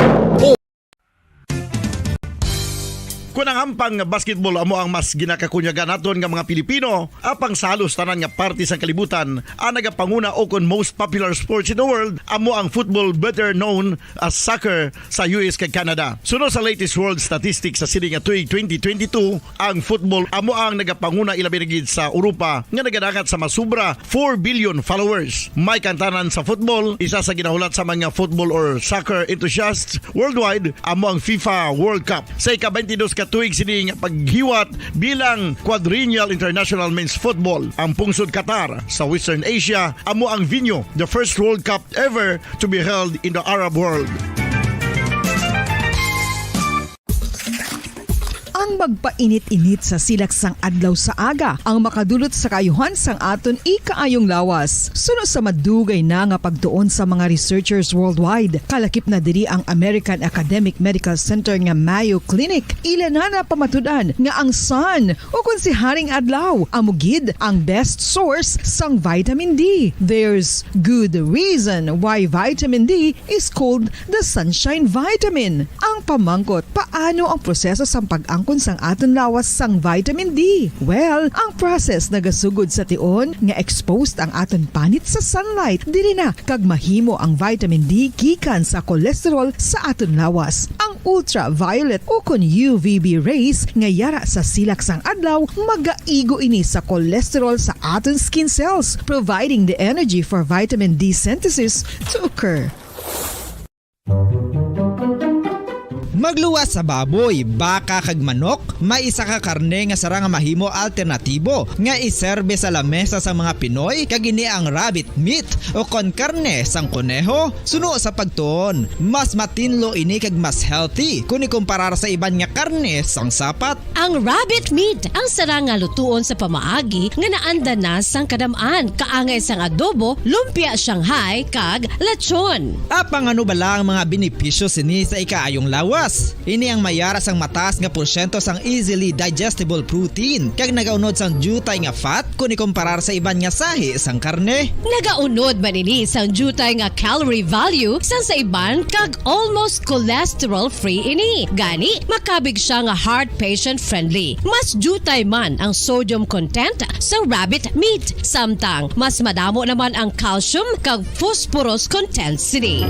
Kung ang ampang basketball amo ang mas ginakakunyagan naton nga mga Pilipino, apang salos tanan nga parte sang kalibutan, ang nagapanguna o kon most popular sports in the world, amo ang football, better known as soccer sa US kag Canada. Sunod sa latest world statistics sa sining nga tuig 2022, ang football amo ang nagapanguna ilabi na gid sa Europa nga nagadangat sa masubra 4 billion followers. May kantanan sa football, isa sa ginahulat sa mga football or soccer enthusiasts worldwide amo ang FIFA World Cup. Sa ika-22 ka nga tuig sini nga paghiwat bilang Quadrennial International Men's Football ang pungsod Qatar sa Western Asia amo ang venue, the first World Cup ever to be held in the Arab world. Ang magpainit-init sa silaksang adlaw sa aga ang makadulot sa kayuhan sang aton ikaayong lawas. Sunod sa madugay na nga pagtuon sa mga researchers worldwide, kalakip na diri ang American Academic Medical Center nga Mayo Clinic. Ila na pamatudan nga ang sun o kung si Haring Adlaw amugid ang best source sang vitamin D. There's good reason why vitamin D is called the sunshine vitamin. Ang pamangkot, paano ang proseso sang pag-angkon sang aton lawas sang vitamin D? Well, ang process nagasugod sa tion nga exposed ang aton panit sa sunlight dili na kag mahimo ang vitamin D gikan sa cholesterol sa aton lawas. Ang ultraviolet o kon UVB rays nga yara sa silak sang adlaw magaigo ini sa cholesterol sa aton skin cells, providing the energy for vitamin D synthesis to occur. Magluwas sa baboy, baka kag manok, may isa ka karne nga sarang mahimo alternatibo nga iserbe sa lamesa sa mga Pinoy kag ini ang rabbit meat o kon karne sang kuneho. Suno sa pagtuon, mas matinlo ini kag mas healthy kung ikumparar sa iban nga karne sang sapat. Ang rabbit meat ang sarang nga lutuon sa pamaagi nga naanda na sang kadamaan, kaangay sang adobo, lumpia Shanghai kag lechon. Apang ano bala ang mga benepisyo sini sa ikaayong lawas? Ini ang mayara sang mataas nga porsyento sang easily digestible protein kag nagaunod sang jutay nga fat kung ikumparar sa iban nga sahi sang karne. Nagaunod man ini sang jutay nga calorie value sang sa iban kag almost cholesterol free ini. Gani makabig siya nga heart patient friendly. Mas jutay man ang sodium content sa rabbit meat, samtang mas madamo naman ang calcium kag phosphorus content sini.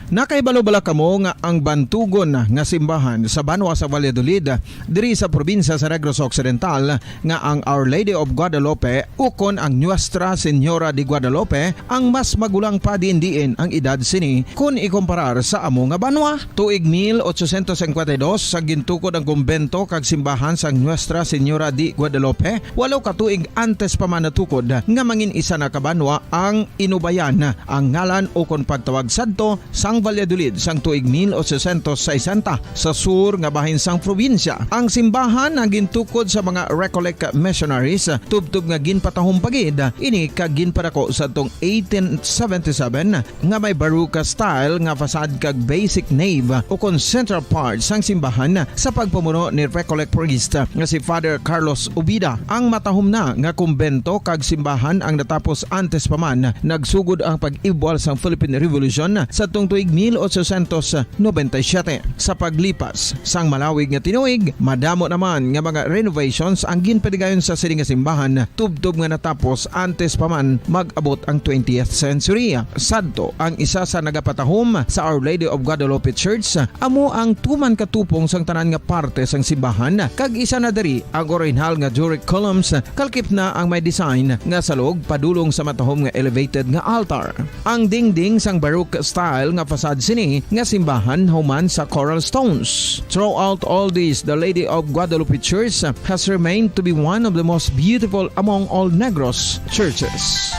Nakaibalo-bala kamo nga ang bantugon nga simbahan sa Banwa sa Valladolid diri sa probinsya sa Negros Occidental nga ang Our Lady of Guadalupe ukon ang Nuestra Señora de Guadalupe ang mas magulang pa diin ang edad sini kung ikumparar sa amo nga banwa. Tuig 1852 sa gintukod ang kumbento kag simbahan sa Nuestra Señora de Guadalupe, walo ka tuig antes pa man natukod nga mangin isa na kabanwa ang inubayan ang ngalan ukon pagtawag sadto sang Valladolid sang tuig 1860 sa sur nga bahin sang probinsya. Ang simbahan ang gintukod sa mga Recollect missionaries tubtub nga ginpatahong pagid ini kag ginpadako sa tong 1877 nga may baroque style nga fasad kag basic nave o kon central part sang simbahan sa pagpamuno ni Recollect priest nga si Father Carlos Ubida. Ang matahom na nga kumbento kag simbahan ang natapos antes pa man nagsugod ang pag-ibwal sang Philippine Revolution sa tong tuig 1897. Sa paglipas sang malawig nga tinuig, madamo naman nga mga renovations ang ginpadigayon sa sining nga simbahan tubtob nga natapos antes pa man mag-abot ang 20th century. Sadto ang isa sa nagapatahom sa Our Lady of Guadalupe Church amo ang tuman katupong sang tanan nga parte sang simbahan kag isa na diri ang original nga Doric columns kalkip na ang may design nga salog padulong sa matahom nga elevated nga altar. Ang dingding sang baroque style nga fasad sini nga simbahan human sa coral stones. Throughout all this, the Lady of Guadalupe Church has remained to be one of the most beautiful among all Negros churches.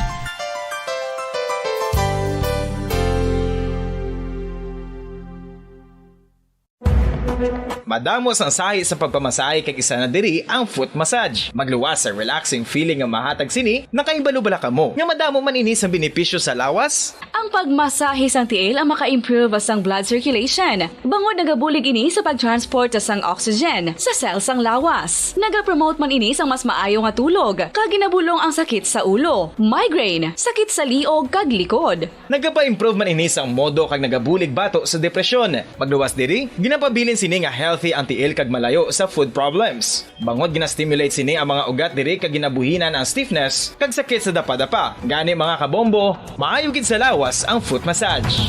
Madamos ang sahi sa pagpamasahe kag isa na diri ang foot massage. Magluwas sa relaxing feeling nga mahatag sini, nakaibalo-bala kamo. Nga madamo man ini sa benepisyo sa lawas. Ang pagmasahe sang tiil ang maka-improve sang blood circulation. Bangod nagabulig ini sa pag-transport sang oxygen sa cell sang lawas. Nagapromote man ini sang mas maayo nga tulog, kag ginabulong ang sakit sa ulo, migraine, sakit sa liog kag likod. Nagapa-improve man ini sang modo kag nagabulig bato sa depresyon. Magluwas diri, ginapabilin sini nga healthy ang tiil kag malayo sa food problems. Bangod gina-stimulate sini ang mga ugat diri kag ginabuhinan ang stiffness kag sakit sa dapa-dapa. Gani mga kabombo, maayo gid sa lawas ang foot massage.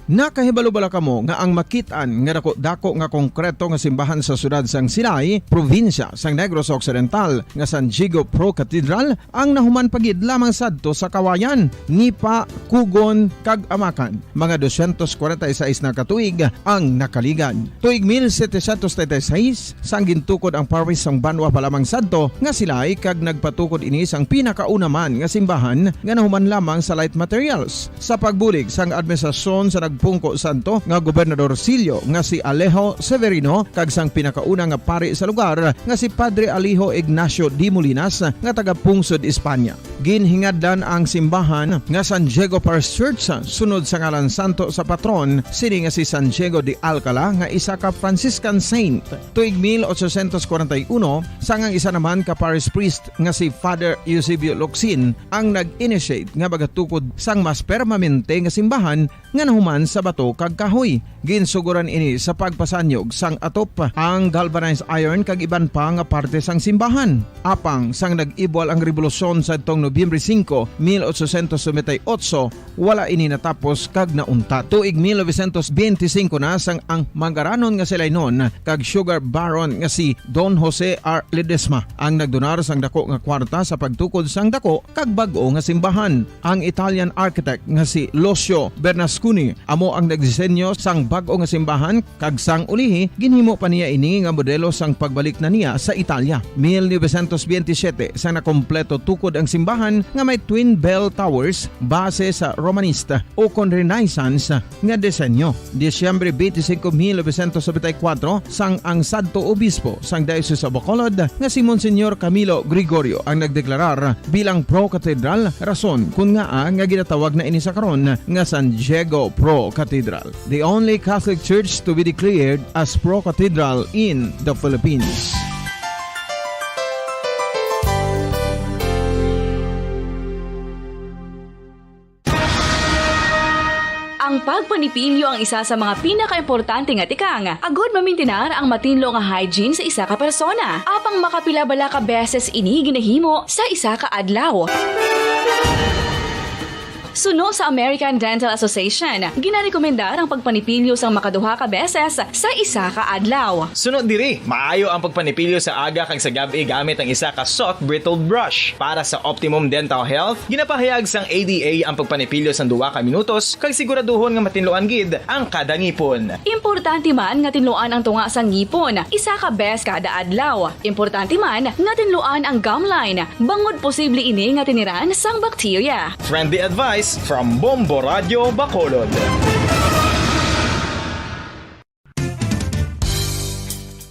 Nakahibalo bala kamo nga ang makitaan nga dako-dako nga konkreto nga simbahan sa sudad sang Sinay, probinsya sang Negros Occidental nga San Diego Pro Cathedral ang nahuman pagid lamang sadto sa kawayan, Nipa, Kugon, kag Amakan. Mga 246 na katuig ang nakaligan. Tuig 1736 sang gintukod ang parish sang Banwa palamang sadto nga Silay kag nagpatukod ini sang pinakauna man nga simbahan nga nahuman lamang sa light materials. Sa pagbulig sang administrasyon sa nagpungko santo nga Gobernador Silio nga si Alejo Severino kag sang pinakauna nga pari sa lugar nga si Padre Alijo Ignacio Di Molinas nga taga Pungsod, Espanya. Ginhingadlan ang simbahan nga San Diego Parish Church sunod sa ngalan santo sa patron sini nga si San Diego de Alcala nga isa ka Franciscan saint. Tuig 1841 sangang isa naman ka parish priest nga si Father Eusebio Locsin ang nag-initiate nga bagatukod sang mas permanente nga simbahan nga nahuman sa bato kag kahoy. Ginsuguran ini sa pagpasanyog sang atop ang galvanized iron kag iban pa nga parte sang simbahan. Apang sang nag-ibwal ang revolusyon sa tong Nobyembre 5, 1898, wala ini natapos kag naunta. Tuig 1925 na sang ang mangaranon nga sila noon kag sugar baron nga si Don Jose R. Ledesma ang nagdonar sang dako nga kwarta sa pagtukod sang dako kag bag-o nga simbahan. Ang Italian architect nga si Lucio Bernasconi amo ang nagdisenyo sang bag-o nga simbahan kag sang ulihi ginhimo pa niya ini nga modelo sang pagbalik na niya sa Italia. 1927 sang nakompleto tukod ang simbahan nga may twin bell towers base sa Romanista o kon Renaissance nga disenyo. Disyembre 25, 1974 sang ang sadto obispo sang Diocese of Bacolod nga si Monsignor Camilo Gregorio ang nagdeklarar bilang pro cathedral, rason kung nga nga ginatawag na ini sa karon nga San Diego Pro Cathedral, the only Catholic church to be declared as pro cathedral in the Philippines. Ang pagpanipilyo ang isa sa mga pinaka-importante nga tikang. Agod mamintinar ang matinlo nga hygiene sa isa ka persona. Apang makapilabala ka beses ini ginahimo sa isa ka adlaw. Suno sa American Dental Association, ginarekomendar ang pagpanipilyo sang makaduha ka beses sa isa ka adlaw. Sunod diri, maayo ang pagpanipilyo sa aga kag sa gabi gamit ang isa ka soft brittle brush. Para sa optimum dental health, ginapahayag sang ADA ang pagpanipilyo sang 2 ka minutos kag siguraduhon nga matinluan gid ang kada ngipon. Importante man nga tinluan ang tunga sang ngipon, isa ka bes kada adlaw. Importante man nga tinluan ang gum line, bangod posible ini nga tiniran sang bakterya. Friendly advice from Bombo Radio Bacolod.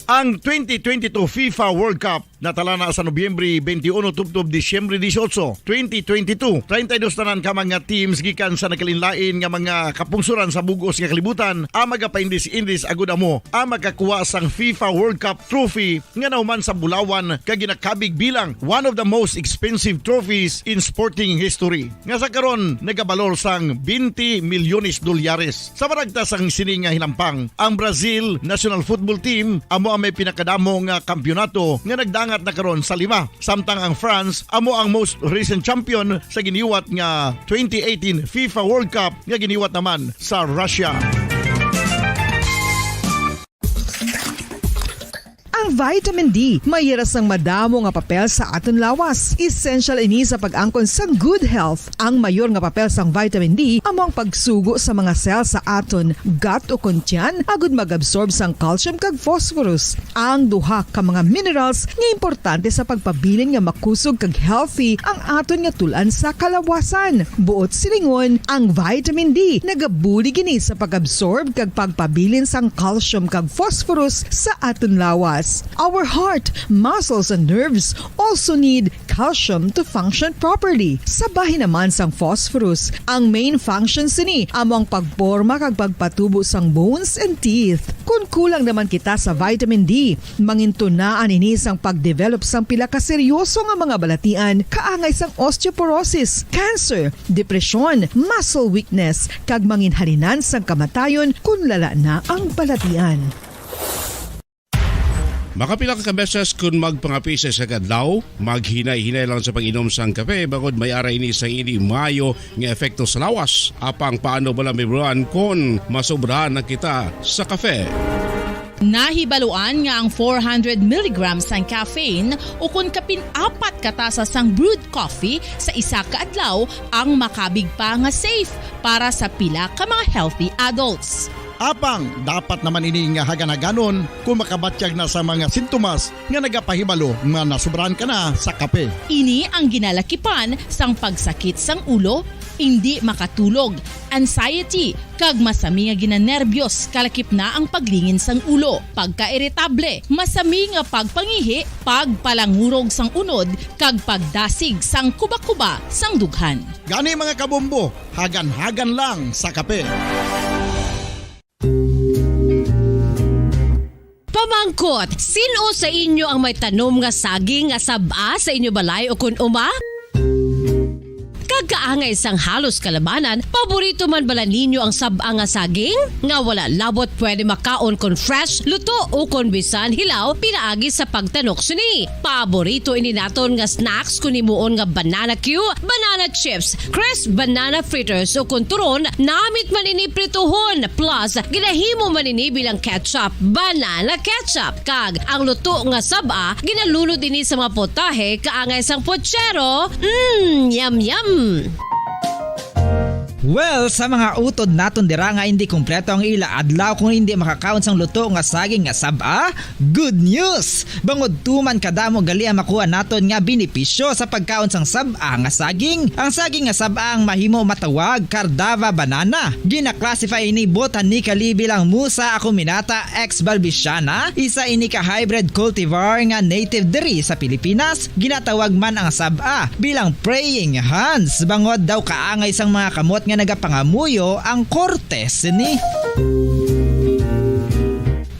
Ang 2022 FIFA World Cup natala na sa Nobyembre 21 tubtob Disyembre 18, 2022. 32 tanan ka mga teams gikan sa nakalinlain nga mga kapungsuran sa bugos nga kalibutan ang magapaindis-indis agud amo ang makakuha sang FIFA World Cup trophy nga nahuman sa Bulawan kag ginakabig bilang one of the most expensive trophies in sporting history. Nga sa karon nagabalor sang 20 milyones dolyares. Sa maragta sang sini nga hinampang, ang Brazil National Football Team amo ang may pinakadamo nga kampyonato nga nagdangat na karon sa 5. Samtang ang France amo ang most recent champion sa giniwat nga 2018 FIFA World Cup nga giniwat naman sa Russia. Ang vitamin D mayira sang madamo nga papel sa aton lawas. Essential ini sa pag-angkon sa good health. Ang mayor nga papel sang vitamin D amo ang pagsugo sa mga cell sa aton gut o kuntyan agud mag-absorb sang calcium kag phosphorus. Ang duha ka mga minerals nga importante sa pagpabilin nga makusog kag healthy ang aton nga tulan sa kalawasan. Buot silingon, ang vitamin D nagabuli gini sa pag-absorb kag pagpabilin sang calcium kag phosphorus sa aton lawas. Our heart, muscles, and nerves also need calcium to function properly. Sabahin naman sang phosphorus, ang main function sini among pagporma kag pagpatubo sang bones and teeth. Kung kulang naman kita sa vitamin D, mangintunaan ini sang pagdevelop sang pila ka seryoso nga mga balatian, kaangay sang osteoporosis, cancer, depresyon, muscle weakness, kag manginhalinan sang kamatayon kung lala na ang balatian. Makapila ka beses kung magpangapi sa kadlaw, maghinay-hinay lang sa pag-inom sang kape bagod may ara ini sa ini mayo nga epekto sa lawas. Apang paano bala mibuan kung masobrahan na kita sa kafe. Nahibaluan nga ang 400 mg sang caffeine o kung kapin-apat katasa sang brewed coffee sa isa ka adlaw ang makabig pa nga safe para sa pila ka mga healthy adults. Apang, dapat naman ini nga haganaganon kung makabatyag na sa mga sintomas nga nagapahibalo nga nasubrahan ka na sa kape. Ini ang ginalakipan sang pagsakit sang ulo, hindi makatulog, anxiety, kag masami nga ginanerbiyos kalakip na ang paglingin sang ulo, pagka-iritable, masami nga pagpangihi, pagpalangurog sang unod, kag pagdasig sang kuba-kuba sang dughan. Gani mga kabombo, hagan-hagan lang sa kape. Pamangkot, sino sa inyo ang may tanom nga saging nga saba sa inyo balay o kun uma? Kagaangay sang halos kalabanan, paborito man bala ninyo ang saba nga saging? Nga wala labot pwede makaon kon fresh, luto o kon bisan hilaw, pinaagi sa pagtanok suni. Paborito ini naton nga snacks kun imuon nga banana Q, banana chips, crisp banana fritters o kun turon, namit man ini prituhon, plus ginahimo man ini bilang ketchup, banana ketchup. Kag ang luto nga saba, ginalunod ini sa mga potahe kaangay sang pochero. Yum yum. Well, sa mga utod naton dira nga hindi kumpleto ang ila adlaw kung hindi makakaon sang luto nga saging nga saba, good news! Bangod tuman kadamo gali ang makuha naton nga benepisyo sa pagkaon sang saba nga saging. Ang saging nga saba ang mahimo matawag Cardava banana. Gina-classify ini botanically bilang Musa acuminata ex balbisiana, isa ini ka hybrid cultivar nga native diri sa Pilipinas. Ginatawag man ang saba bilang praying hands. Bangod daw kaangay sang mga kamot nga nagapangamuyo ang kortes ni.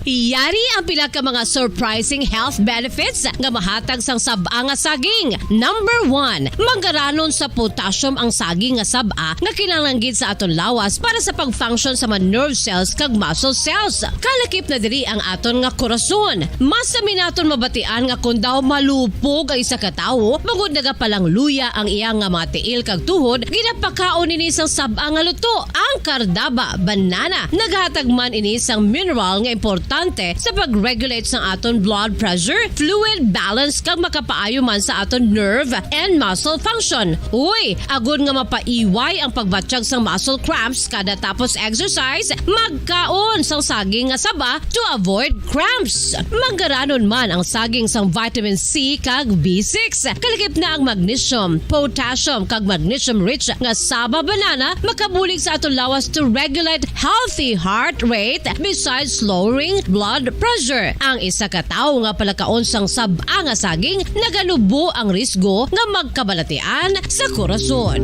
Yari ang pila ka mga surprising health benefits nga mahatag sang saba nga saging. Number 1, manggaranon sa potassium ang saging nga saba nga kinahanglan sa aton lawas para sa pag-function sa mga nerve cells kag muscle cells. Kalakip na diri ang aton nga korason. Mas naton mabatian nga kung daw malupog ang isa ka tawo, bangod nagapalang luya ang iyang nga mga tiil kag tuhod, ginapakaon ini sang saba nga luto. Ang Cardava banana naghatag man ini sang mineral nga importante sa pag-regulate sa aton blood pressure, fluid balance kag makapaayo man sa aton nerve and muscle function. Uy, agud nga mapaiway ang pagbatsyag sang muscle cramps kada tapos exercise, magkaon sang saging nga saba to avoid cramps. Manggaranon man ang saging sang vitamin C kag B6. Kalakip na ang magnesium, potassium kag magnesium rich nga saba banana makabulig sa aton lawas to regulate healthy heart rate besides lowering blood pressure. Ang isa ka tawo nga palakaon sang saba nga saging naganubo ang risgo nga magkabalatian sa korason.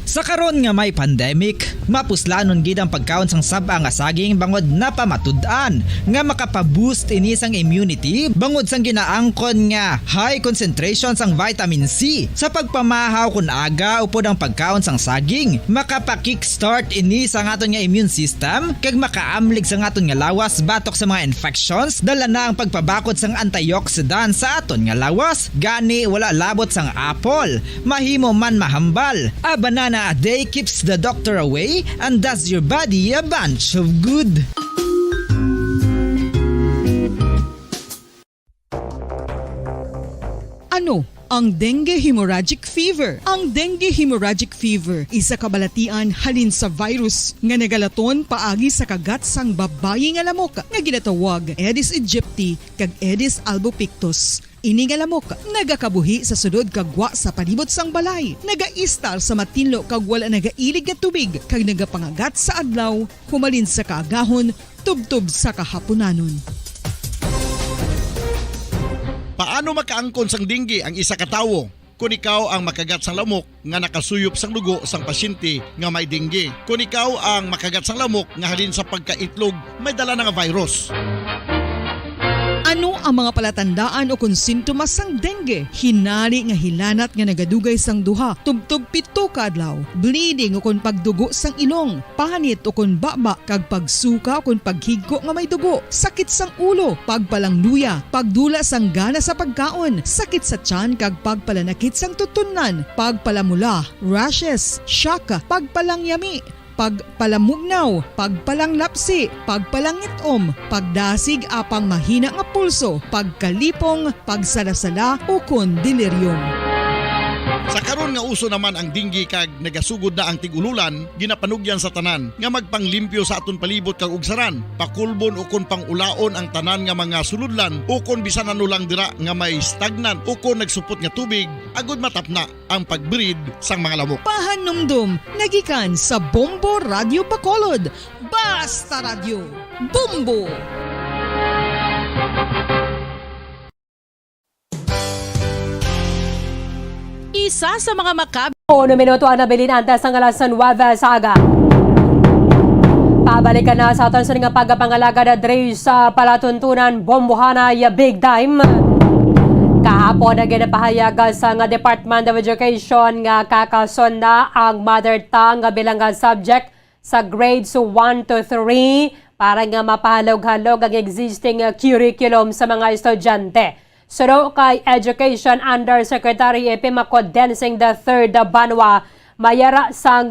Sa karon nga may pandemic, mapuslanon gid ang pagkaon sang saba nga saging bangod napamatud-an nga makapaboost ini sang immunity bangod sang ginaangkon nga high concentration sang vitamin C. Sa pagpamahaw kun aga upod ang pagkaon sang saging, makapa-kickstart ini sang aton nga immune system kag makaamlig sang aton nga lawas batok sa mga infections. Dala na ang pagpabakod sang antioxidant sa aton nga lawas. Gani wala labot sang apple, mahimo man mahambal. A banana a day keeps the doctor away and does your body a bunch of good. Ano ang dengue hemorrhagic fever? Ang dengue hemorrhagic fever isa kabalatian halin sa virus nga nagalaton paagi sa kagat sang babayi nga lamok nga ginatawag Aedes aegypti kag Aedes albopictus. Ini nga lamok nagakabuhi sa sudod kagwa sa palibot sang balay, nagaistar sa matinlo kag wala nagailig nga tubig kag nagapangagat sa adlaw, humalin sa kaagahon, tubtob sa kahaponanon. Paano makaangkon sang dengue ang isa ka tawo? Kung ikaw ang makagat sang lamok nga nakasuyop sang dugo sang pasyente nga may dengue. Kung ikaw ang makagat sang lamok nga halin sa pagkaitlog may dala nga virus. Ano ang mga palatandaan o kung sintomas sang dengue? Hinari nga hilanat nga nagadugay sang duha, tubtub 7 ka adlaw, bleeding o kung pagdugo sang ilong, panit o kung baba, kag pagsuka o kung paghigko nga may dugo, sakit sang ulo, pagpalangluya, pagdula sang gana sa pagkaon, sakit sa tiyan kag pagpalanakit sang tutunan, pagpalamula, rashes, shock, pagpalangyami, pagpalamugnaw, pagpalanglapsi, pagpalangitom, pagdasig apang mahina nga pulso, pagkalipong, pagsalasala o kun delirium. Sa karon nga uso naman ang dinggi kag nagasugod na ang tigululan, ginapanugyan sa tanan nga magpanglimpyo sa aton palibot kag ugsaran, pakulbon o kon pangulaon ang tanan nga mga suludlan o kon bisan ano lang dira nga may stagnan o kon nagsupot nga tubig, agud matapna ang pagbreed sang mga lamok. Pahanumdum, nagikan sa Bombo Radio Bacolod. Basta Radio, Bombo! Isa sa mga makabig 1 minuto ang nabilin antes ng alas 9 sa aga. Pabalikan na sa aton sa nga pagpangalaga na dre sa palatuntunan Bombohana ya Big Time. Kahapon na ginapahayag sa nga Department of Education nga kakason na ang mother tongue nga bilang nga subject sa grades 1 to 3 para nga mapahalog-halog ang existing curriculum sa mga estudyante. Suro kay Education Undersecretary Epi Macodensing III Banwa, mayara sang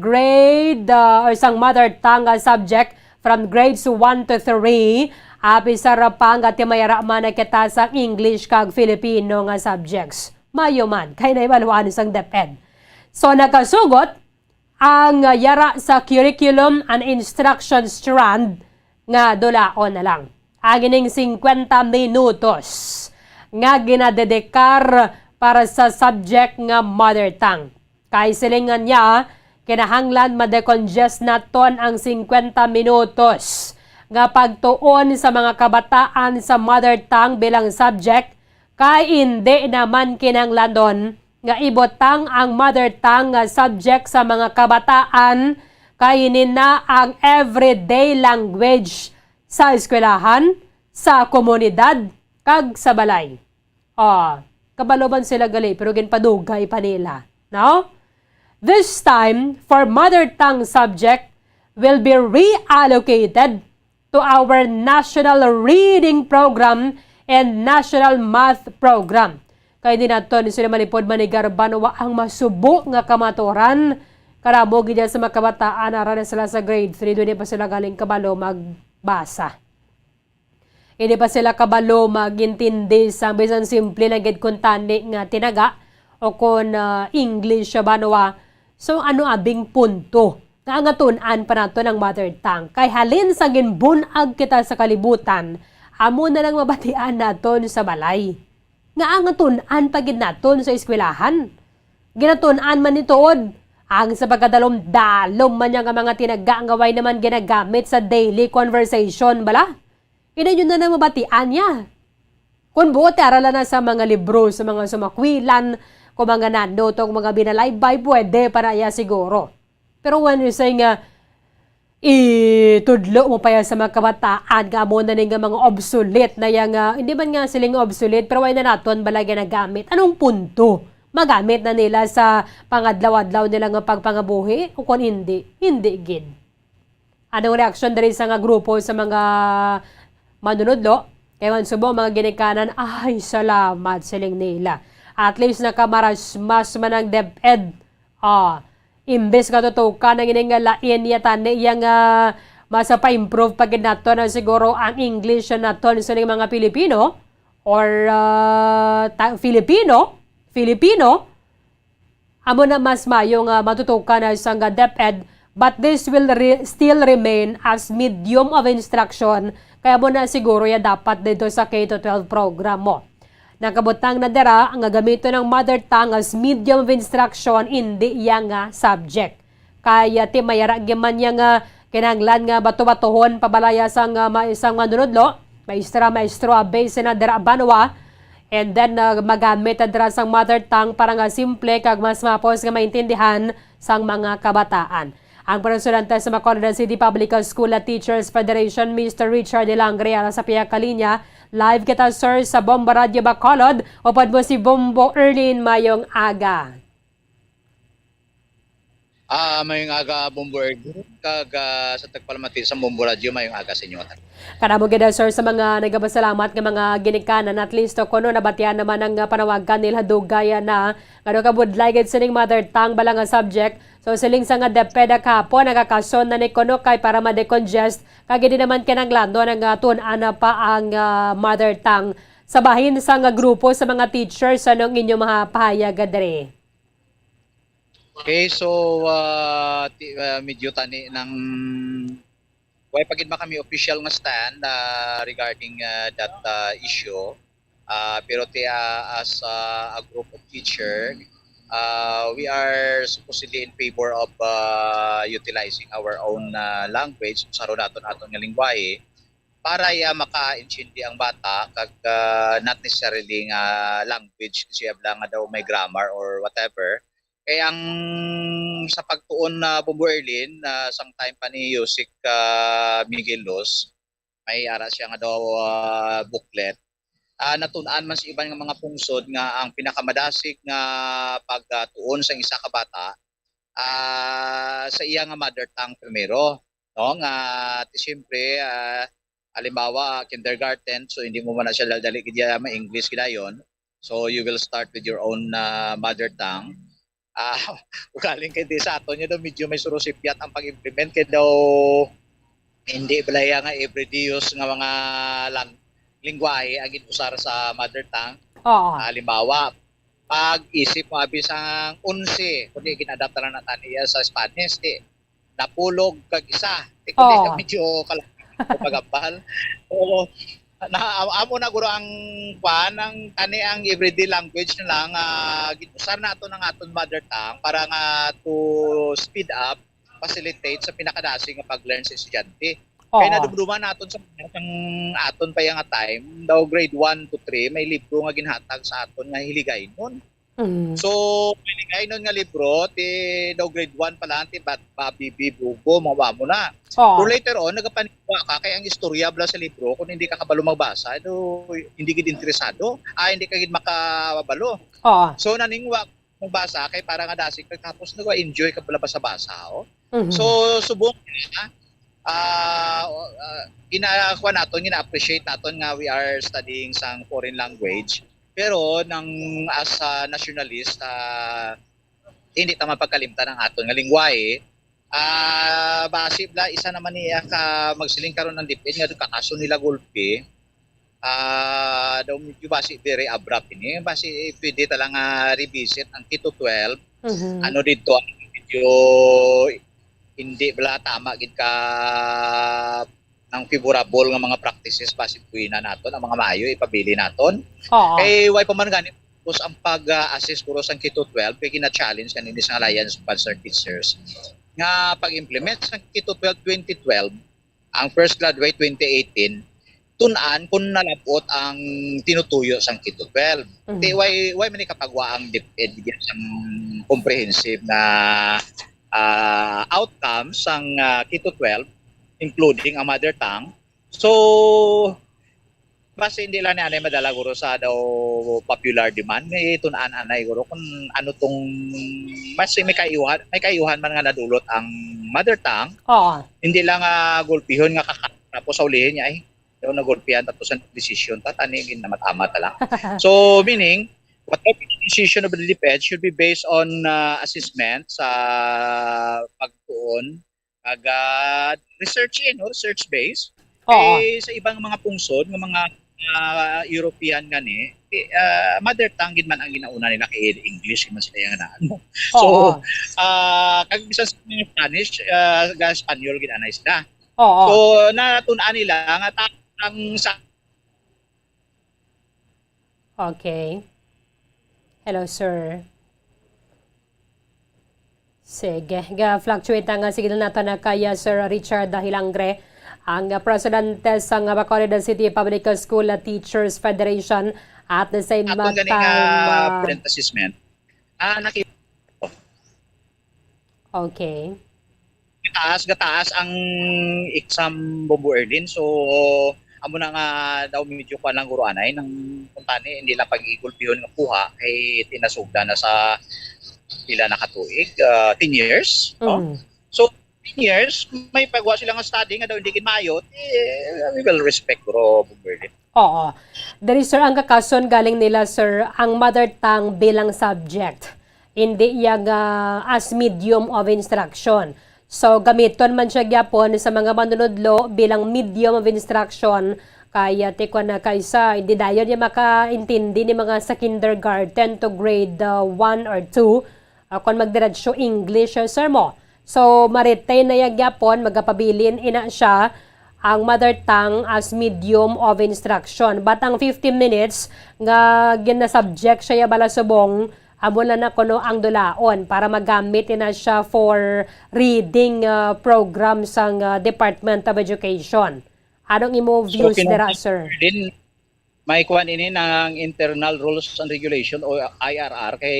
grade or sang mother tongue subject from grades 1 to 3, api sarapang at mayara man kita sa English kag Filipino nga subjects. Mayo man, kay naibaluan sang DepEd. So nakasugot ang yara sa curriculum and instruction strand nga dulaon na lang. Agining 50 minutos nga ginadedekar para sa subject nga mother tongue. Kay silingan niya, kinahanglan madecongest naton ang 50 minutos nga pagtuon sa mga kabataan sa mother tongue bilang subject, kay hindi naman kinahanglan doon nga ibotang ang mother tongue nga subject sa mga kabataan, kay na ang everyday language sa eskwelahan, sa komunidad, kag sa balay. Kabaloban sila gali, pero ginpadugay pa nila. No? This time, for mother tongue subject, will be reallocated to our National Reading Program and National Math Program. Kaya din nato ni sila malipod manigar Banwa ang masubo nga kamaturan. Karamo gid sa mga kabataan ara na sila sa grade 3, doon pa sila galing kabalo magbasa. Hindi pa sila kabalo magintindi sa bisan simple na gid kun tani nga tinaga o kun English sa Banwa. So ano abing punto nga angatunan pa nato ng mother tongue. Kay halin sa ginbunag kita sa kalibutan, amo na lang mabatian naton sa balay. Nga angatunan pa gid naton sa eskwelahan. Ginatunan man nituod ang sa pagkadalom-dalom man nga mga tinaga nga way naman ginagamit sa daily conversation bala. Ina yun na mabatian niya. Kung buot, aralan na sa mga libro, sa mga sumakwilan, kung mga nanotong mga binalaybay, pwede para ya siguro. Pero when you say nga, itudlo mo pa yan sa mga kabataan, nga mo na nga mga obsolete na yan nga, hindi man nga siling obsolete, pero why na naton bala ginagamit? Anong punto? Magamit na nila sa pangadlaw-adlaw nila nga pagpangabuhi? O kung hindi? Hindi gid. Anong reaksyon dali sa nga grupo sa mga manunodlo? Kaya man subo mga ginikanan, ay salamat siling nila. At least nakamarasmas man ang DepEd. Imbes ka tutukan ang iningalain yatan niyang masa pa-improve pag nato na siguro ang English naton sa mga Pilipino or Filipino, amo na mas mayong matutukan na isang DepEd, but this will still remain as medium of instruction. Kaya mo na siguro ya dapat dito sa K-12 program mo. Nakabutang na dara ang gamito ng mother tongue as medium of instruction, hindi yang subject. Kaya ti mayara giman yang kinahanglan nga bato-batohon pabalaya sang isang manunodlo, maestro base na dara Banwa, and then magamit dara sang mother tongue para nga simple kag mas mapos nga maintindihan sang mga kabataan. Ang presidente sa Bacolod City Public School Teachers Federation, Mr. Richard Delangre, sa piya kalinya, Live kita sir sa Bomba Radio Bacolod. Upad mo si Bombo Erlin mayong aga. Mayong aga Bomboard kag sa tagpalamati sa Bombo Radio mayong aga sa inyo. Karamo gid sir sa mga nagabasalamat nga mga ginikanan at least kuno nabatian naman ang panawagan nila dugaya na ngano ka budlay gid sining mother tongue bala nga subject. So siling sa nga depeda kapo nagakason na ni kuno kay para ma-decongest kag di naman kinahanglan nga tun-ana pa ang mother tongue sa bahin sa nga grupo sa mga teachers anong inyo mga pahayag dere. Okay, so medyo tani ng why pagid ba kami official nga stand regarding that issue. Pero as a group of teacher, we are supposedly in favor of utilizing our own language sa naton nga lingwahe para maka-intindi ang bata kag not necessarily nga language kasi abla nga daw may grammar or whatever. Kaya ang sa pagtuon na Bombo Erlin, sometime pa ni Yusik Miguel Los, may ara siya nga daw booklet. Natunan man sa ibang mga pungsod nga ang pinakamadasig nga pagtuon sa isa ka bata sa iya nga mother tongue primero. No? Nga siyempre, halimbawa kindergarten, so hindi mo man na siya dali kaya ma-English gidayon. So you will start with your own mother tongue. Ugaling kay di sa ato niya daw medyo may surusipyat ang pag-implement kay daw hindi balaya nga everyday use nga mga lingwahe ang usar sa mother tongue. Halimbawa, pag-isip mo abis ang 11 kundi ginadapta na nataniya sa Spanish napulog kag isa kundi medyo pagapal. Oo. Amo na guro ang ang tani ang everyday language na lang ginusar nato ng aton mother tongue para nga to speed up, facilitate sa pinakadasig nga pag-learn sa estudyante. Kaya nadumduman naton sa aton pa nga time daw grade 1 to 3 may libro nga ginhatag sa aton nga hiligaynon. So hiligaynon nga libro daw grade 1 pa lang babibi bugo mawamo na. So later on nagapaniwa ka kay ang istorya bla sa libro kung hindi ka kabalo magbasa hindi gid interesado hindi ka gid makabalo. So naningwa magbasa kay para nga dasig tapos nagwa-enjoy ka bala basa-basa. So subok ginakuha naton, gina-appreciate naton nga we are studying sang foreign language. Pero as a nationalist, hindi tama pagkalimtan ng aton nga lingwahe. Base bla isa naman niya ka magsiling karon ng dipid nga kakaso nila gulpi. Daw medyo base very abrupt ini. Base pwede talang revisit ang Tito 12. Ano dito medyo hindi bala tama gid ka ng favorable nga mga practices base na naton ang mga maayo ipabili naton. Kay why pa man ganit ang pag-assess puro sa Tito 12 kay gina-challenge kanini sa Alliance of Concerned Teachers nga pag-implement sa Tito 12 2012 ang first graduate 2018 tun-an kung nalabot ang tinutuyo sa Tito 12. Why man kapagwa ang DepEd ang comprehensive na outcomes ang Tito 12 including ang mother tongue. So base hindi lang ni madala guro sa daw popular demand may tun-an anay guro kung ano tong mas may kayuhan man nga nadulot ang mother tongue. Hindi lang gulpihon nga tapos sa ulihin niya daw nagulpihan tapos ang decision tataningin na matama ta lang. So meaning whatever decision of the DepEd should be based on assessment sa pagtuon research based. Sa ibang mga pungsod ng mga European gani mother tongue gid man ang ginauna nila kay English man sila yang naan. So kag bisan sa Spanish Espanyol gid anay sila. So natun-an nila nga ang sa Okay. Hello sir. Sige, ga-fluctuate nga sige na nato na kaya Sir Richard Hilangre, ang presidente sa Bacolod City Public School Teachers Federation at the same time parent assessment. Okay. Gataas ang exam Bombo Erlin. So amo na nga daw medyo pa lang guro anay ng kuntani hindi lang pag-igulpihon nga puha kay tinasugda na sa pila na katuig 10 years no? So 10 years may pagwa sila nga study nga daw hindi kin maayot we will respect bro Bumberlin. Oo. Dari sir, ang kakason galing nila sir, ang mother tongue bilang subject. Hindi yung as medium of instruction. So gamiton man siya gyapon sa mga manunodlo bilang medium of instruction kaya teko na kaysa hindi dayon niya makaintindi ni mga sa kindergarten to grade 1 or 2 kung magdiretso English sir mo. So maritay na yung gyapon magapabilin ina siya ang mother tongue as medium of instruction. But ang 15 minutes nga ginasubject siya bala subong amo na kuno ang dulaon para magamit na siya for reading program sang Department of Education. Anong imo views dira sir? Din may kuan ini ng internal rules and regulation o IRR kay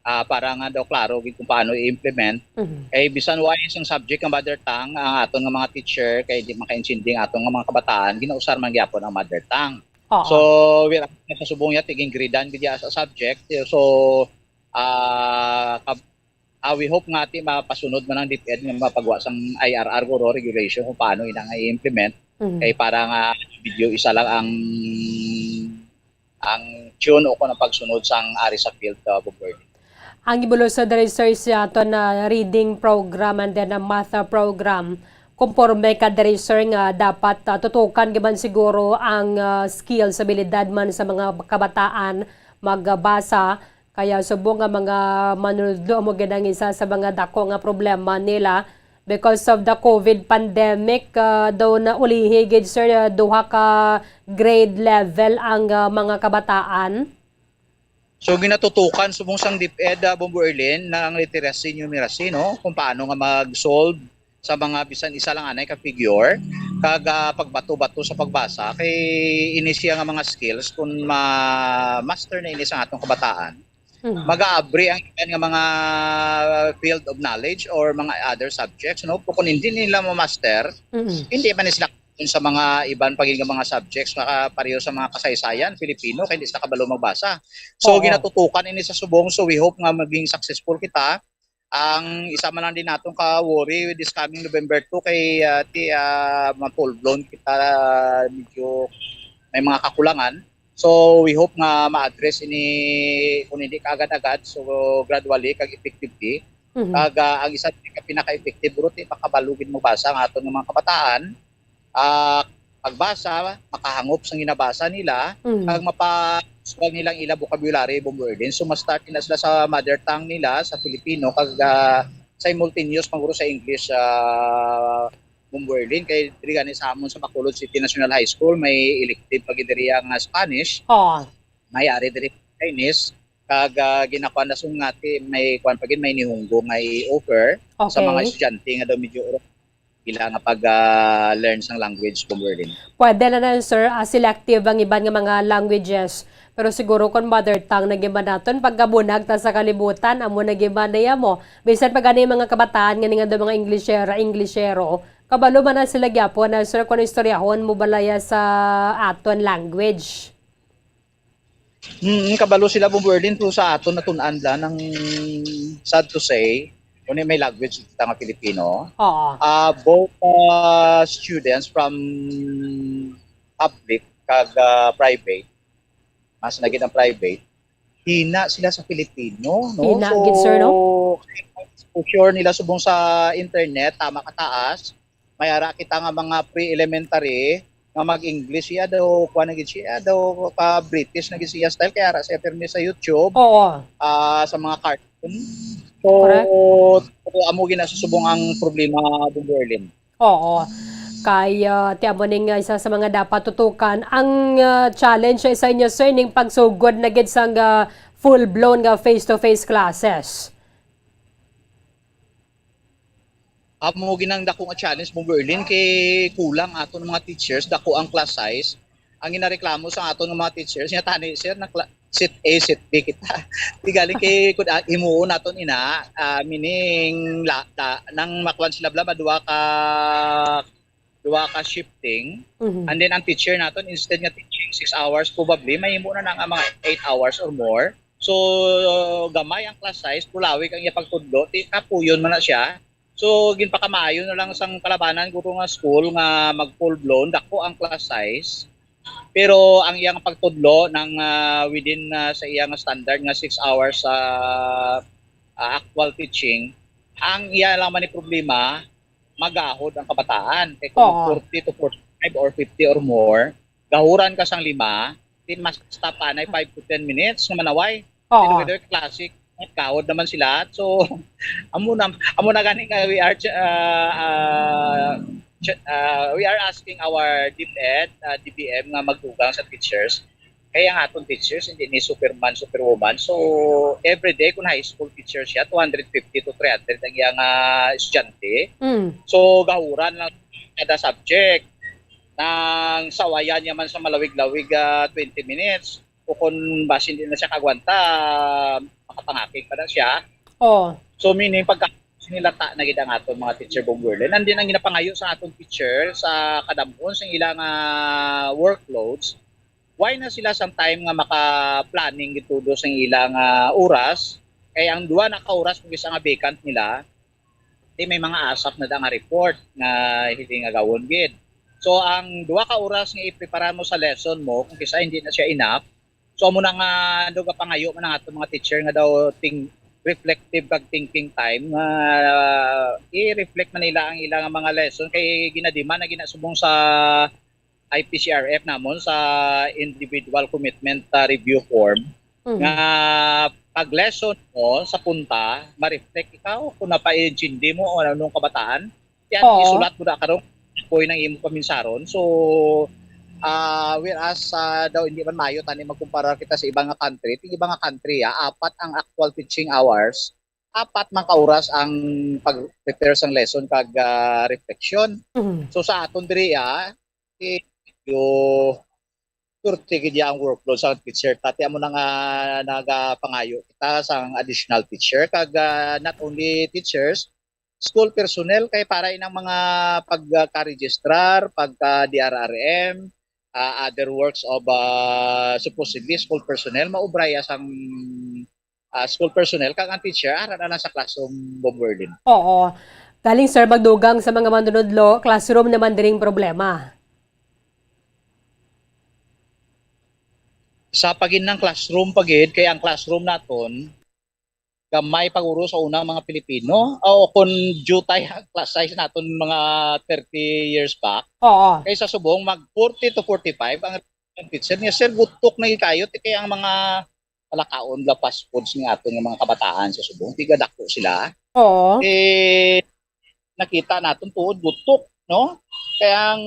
para nga daw klaro kung paano i-implement. Kay bisan wa isang subject ang mother tongue ang aton nga mga teacher kay di makaintindi ang aton nga mga kabataan ginausar man gyapon ang mother tongue. So we sa subong ya tiging gradean gid sa subject. So we hope nga ti mapasunod man ang DepEd nga mapagwa sang IRR guro regulation kung paano ina nga i-implement kay para nga video isa lang ang tune o kung ang pagsunod sang ari sa field Bumberlin. Ang ibulo sa sir siya ito na reading program and then a math program. Kumporme ka sir nga dapat tutukan giman siguro ang skills, abilidad man sa mga kabataan magbasa. Kaya subong nga mga manunodlo mo ginang isa sa mga dako nga problema nila because of the COVID pandemic daw na ulihigid sir duha ka grade level ang mga kabataan. So ginatutukan subong sang DepEd Bumberlin na ang literacy numeracy no kung paano nga mag-solve sa mga bisan isa lang anay ka figure kag pagbato-bato sa pagbasa kay inisiya nga mga skills kung ma-master na ini sa atong kabataan. Mag-aabri ang iban nga mga field of knowledge or mga other subjects no kung hindi nila ma-master hindi man sila sa mga iban paging mga subjects pareho sa mga kasaysayan Filipino kay hindi sila kabalo magbasa. So ginatutukan ini sa subong so we hope nga maging successful kita. Ang isa man lang din natong ka-worry with this coming November 2 kay ma-full blown kita medyo may mga kakulangan. So we hope nga ma-address ini kung hindi kaagad-agad so gradually kag effectively. Kag ang isa pinaka-effective route makabalugin magbasa ang aton mga kabataan. Pagbasa, makahangop sa ginabasa nila, kag mapaswag nilang ila vocabulary Bumberlin. So ma-start na sila sa mother tongue nila sa Filipino kag simultaneous maguro sa English Bumberlin kay diri gani sa amon sa Bacolod City National High School may elective pag diri ang Spanish. May ari diri Chinese kag ginakuan na sungati may kuan pagin may nihunggo may offer sa mga estudyante nga daw medyo ila nga pag-learn sang language Bumberlin. Pwede na sir, selective ang iban nga mga languages. Pero siguro kung mother tongue nagiban naton pagkabunag ta sa kalibutan amo nagiban na mo. Bisan pag ani mga kabataan nga nga mga Englishero, kabalo man na sila gyapon na sir kun istoryahon mo balaya sa aton language. Kabalo sila Bumberlin to sa aton natun-an la ng sad to say kung may language kita nga Filipino. Both students from public kag private, mas naging ang private, hina sila sa Filipino. No? Hina, so, sir, no? Exposure nila subong sa internet, tama kataas. Mayara kita nga mga pre-elementary, nga mag-English siya daw, kuha na siya daw, pa-British na siya style, kaya ra siya permi sa YouTube, sa mga cartoon. So, amo ginasusubong ang problema Bumberlin. Kaya tiamo ning isa sa mga dapat tutukan. Ang challenge sa inyo sir ning pagsugod na gid sang full-blown nga face-to-face classes. Amo ginang dako nga challenge Bumberlin kay kulang aton mga teachers, dako ang class size. Ang ginareklamo sa aton nga mga teachers, nya tani sir na sit A, sit B kita. Tigali kay kud himuon naton meaning nang makwan sila bla madua ka duwa ka shifting. Mhm. And then ang teacher naton instead nga teaching 6 hours probably mahimo na nga mga 8 hours or more. So gamay ang class size, pulawig ang iya pagtudlo, ti kapuyon man na siya. So ginpakamaayo na lang sang kalabanan guro nga school nga mag full blown dako ang class size. Pero ang iyang pagtudlo ng within sa iyang standard nga 6 hours sa actual teaching, ang iya lang man ni problema magahod ang kabataan. Kaya kung 40 to 45 or 50 or more, gahuran ka sang 5, din mas tapan ay 5 to 10 minutes na manaway. Whether classic, kahod naman sila. So, amo na gani nga we are asking our DepEd, DBM nga magdugang sa teachers. Kaya nga atong teachers, hindi ni superman, superwoman. So, every day, kung high school teacher siya, 250 to 300 ang iyang estudyante. So, gahuran lang kada subject. Nang sawayan niya man sa malawig-lawig 20 minutes. O kung basi hindi na siya kagwanta, makapangakig pa na siya. So, meaning, pagka nilata na gid ang aton mga teacher Bongwerle. Nandin ang ginapangayo sa aton teacher sa kadamon sa ilang workloads. Why na sila sometime nga maka-planning gitudo sa ilang oras, kay ang duwa na ka oras kung isa nga vacant nila, di may mga asap na nga report nga hindi nga gawon gid. So ang duwa ka oras nga i-prepare mo sa lesson mo kung kisa hindi na siya enough, so mo na nga duga pangayo man ang aton mga teacher nga daw reflective kag thinking time nga i-reflect man nila ang ilang mga lesson kay ginadima na ginasubong sa IPCRF namon sa individual commitment review form nga pag lesson mo sa punta ma-reflect ikaw kung napa-intindi mo o anong kabataan yan isulat mo na karong koy nang imo paminsaron. So whereas daw hindi man mayo tani magkumpara kita sa ibang nga country, ting ibang nga country 4 ang actual teaching hours, 4 man ka oras ang pag-prepare sang lesson kag reflection. So sa aton diri yung turti gid ang workload sa teacher tati amo na nga nagapangayo kita sang additional teacher kag not only teachers, school personnel kay para inang mga pagka-registrar, pagka-DRRM, other works of supposedly school personnel maubraya sang school personnel kag ang teacher ara na sa classroom Bongwerle. Galing sir magdugang sa mga manunodlo, classroom naman diring problema. Sa pagin ng classroom pagid kay ang classroom naton gamay paguro sa unang mga Pilipino o kung due tayo class size naton mga 30 years back. Kay sa subong mag 40 to 45 ang teacher niya sir butok na ikayot kay ang mga palakaon la fast foods ng aton ng mga kabataan sa subong tiga dako sila. Nakita naton tuod butok no kaya ang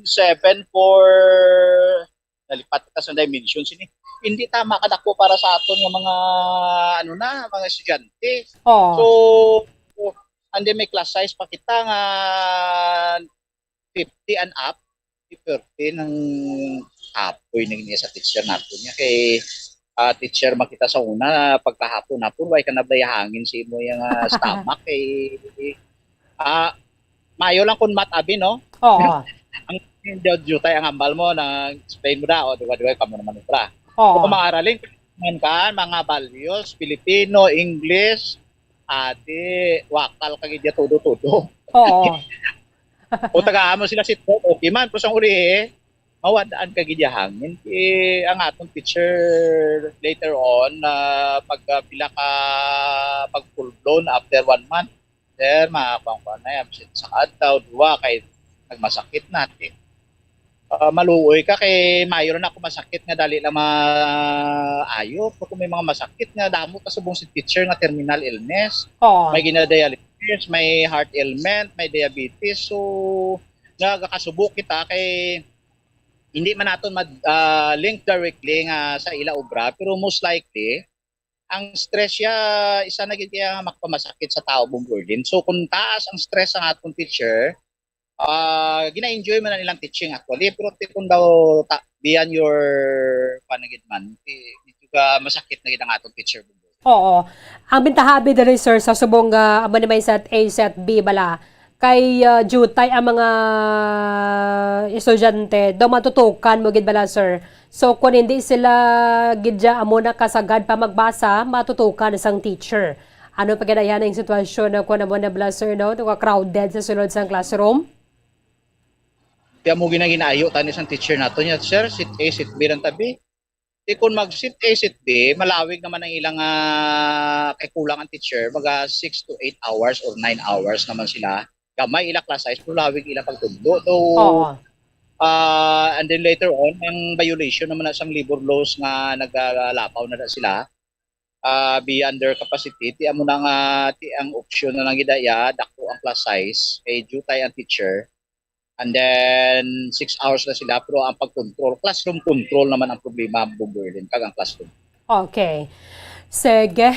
7 for nalipat ka sa dimensions hindi tama kadako para sa aton nga mga mga estudyante. So ande may class size pa kita nga 50 and up, 30 ng apoy ning sa teacher naton niya kay teacher makita sa una pagkahapon na pun way kanabay hangin si imo yang stomach kay mayo lang kun matabi no. Ang due tayo ang ambal mo na explain mo na o diwa-diwa kamo naman pra. Kung maaralin ka mga values Filipino, English, wakal kag idya todo. O tagaan mo sila sito okay man pero sang uli mawadaan kag idya hangin ang atong teacher later on pag pila ka pag full blown after 1 month there makakuha na absent sa adlaw duwa kay nagmasakit natin. Maluoy ka kay mayo na ako masakit nga dali lang maayo kung may mga masakit nga damo ka subong si teacher nga terminal illness, may ginadialysis, may heart ailment, may diabetes, so nagakasubok kita kay hindi man naton link directly nga sa ila obra pero most likely ang stress siya isa na gid kaya makamasakit sa tao Bongwerle. So kung taas ang stress sa atong teacher gina-enjoy man na nilang teaching actually pero kung daw beyond your panagid man medyo masakit na gid ang atong teacher. Ang bintahabi diri sir sa subong amo ni may set A set B bala kay jutay ang mga estudyante daw matutukan mo gid bala sir. So kung hindi sila gidya amo na kasagad pa magbasa, matutukan isang teacher. Ano pa ganayan ang sitwasyon na kung na bala sir no, crowded sa sulod sa classroom? Kaya mo ginaayo tani sang teacher nato niya, sir, sit A, sit B lang tabi. Kung mag-sit A, sit B, malawig naman ang ilang kay kulang ang teacher, mga 6 to 8 hours or 9 hours naman sila. Gamay ila class size, malawig ila pagtundo. So, and then later on, ang violation naman na sang labor laws nga naglalapaw na sila, be under capacity, ti amo na nga, ti ang option na lang gidaya, dako ang class size, kay jutay ang teacher, and then 6 hours na sila, pero ang pag-control, classroom control naman ang problema, bumburden, kag ang classroom. Okay. Sige,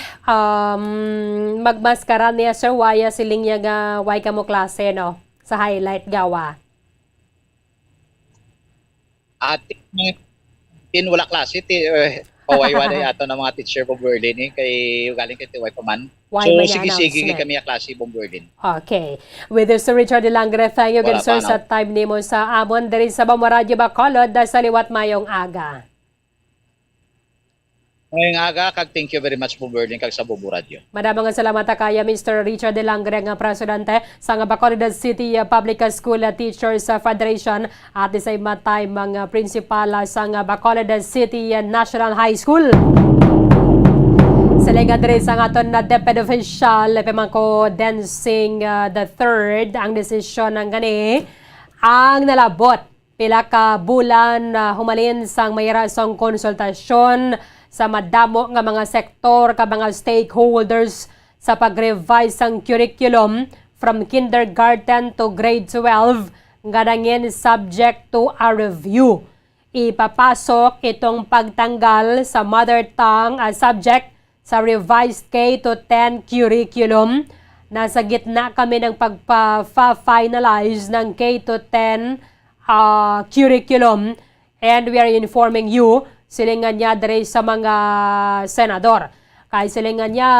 magmaskara niya sir, waya siling niya nga, way ka mo klase, no? Sa highlight gawa. At wala klase, paway-wala yato ng mga teacher bumburden, kay galing kay Tiway Paman. So, sige-sige kami ang klase bumburden. Okay. With Sir Richard Langre, thank you again sir sa time nimo sa amon diri sa Bamaradyo Bacolod sa liwat mayong aga. Ngayong aga, kag thank you very much bumburden kag sa Bobo Radio. Madamang salamat kaya Mr. Richard Langre nga presidente sa Bacolod City Public School Teachers Federation at the same time mga principal sa Bacolod City National High School. Sila nga diri sa aton na DepEd official pemangko dancing the third ang desisyon ng gani ang nalabot pila ka bulan humalin sang mayarasong konsultasyon sa madamo nga mga sektor ka mga stakeholders sa pag-revise sang curriculum from kindergarten to grade 12 nga dangin subject to a review. Ipapasok itong pagtanggal sa mother tongue subject sa revised K-10 curriculum. Nasa gitna kami ng pagpa-finalize ng K-10 curriculum and we are informing you silingan niya dere sa mga senador. Kay silingan niya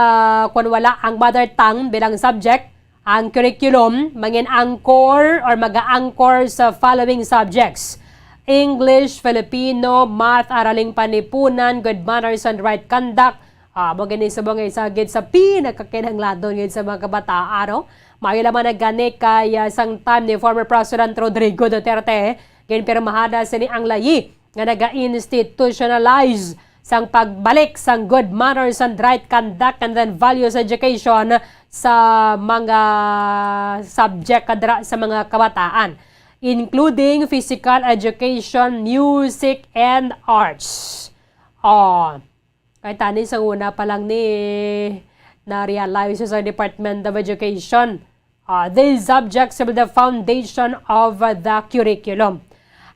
kung wala ang mother tongue bilang subject, ang curriculum mangin anchor or maga-anchor sa following subjects: English, Filipino, Math, Araling Panipunan, Good Manners and Right Conduct. Mo gani sa mga isagid sa pinakakinahanglan gid sa mga kabataan, no? Mayo laman nagani kay sang time ni former President Rodrigo Duterte ginpirmahada sini ang layi nga naga-institutionalize sang pagbalik sang good manners and right conduct and then values education sa mga subject kadra sa mga kabataan, including physical education, music, and arts. Kaya tani sa una pa lang ni na-realize sa Department of Education. These subjects will be the foundation of the curriculum.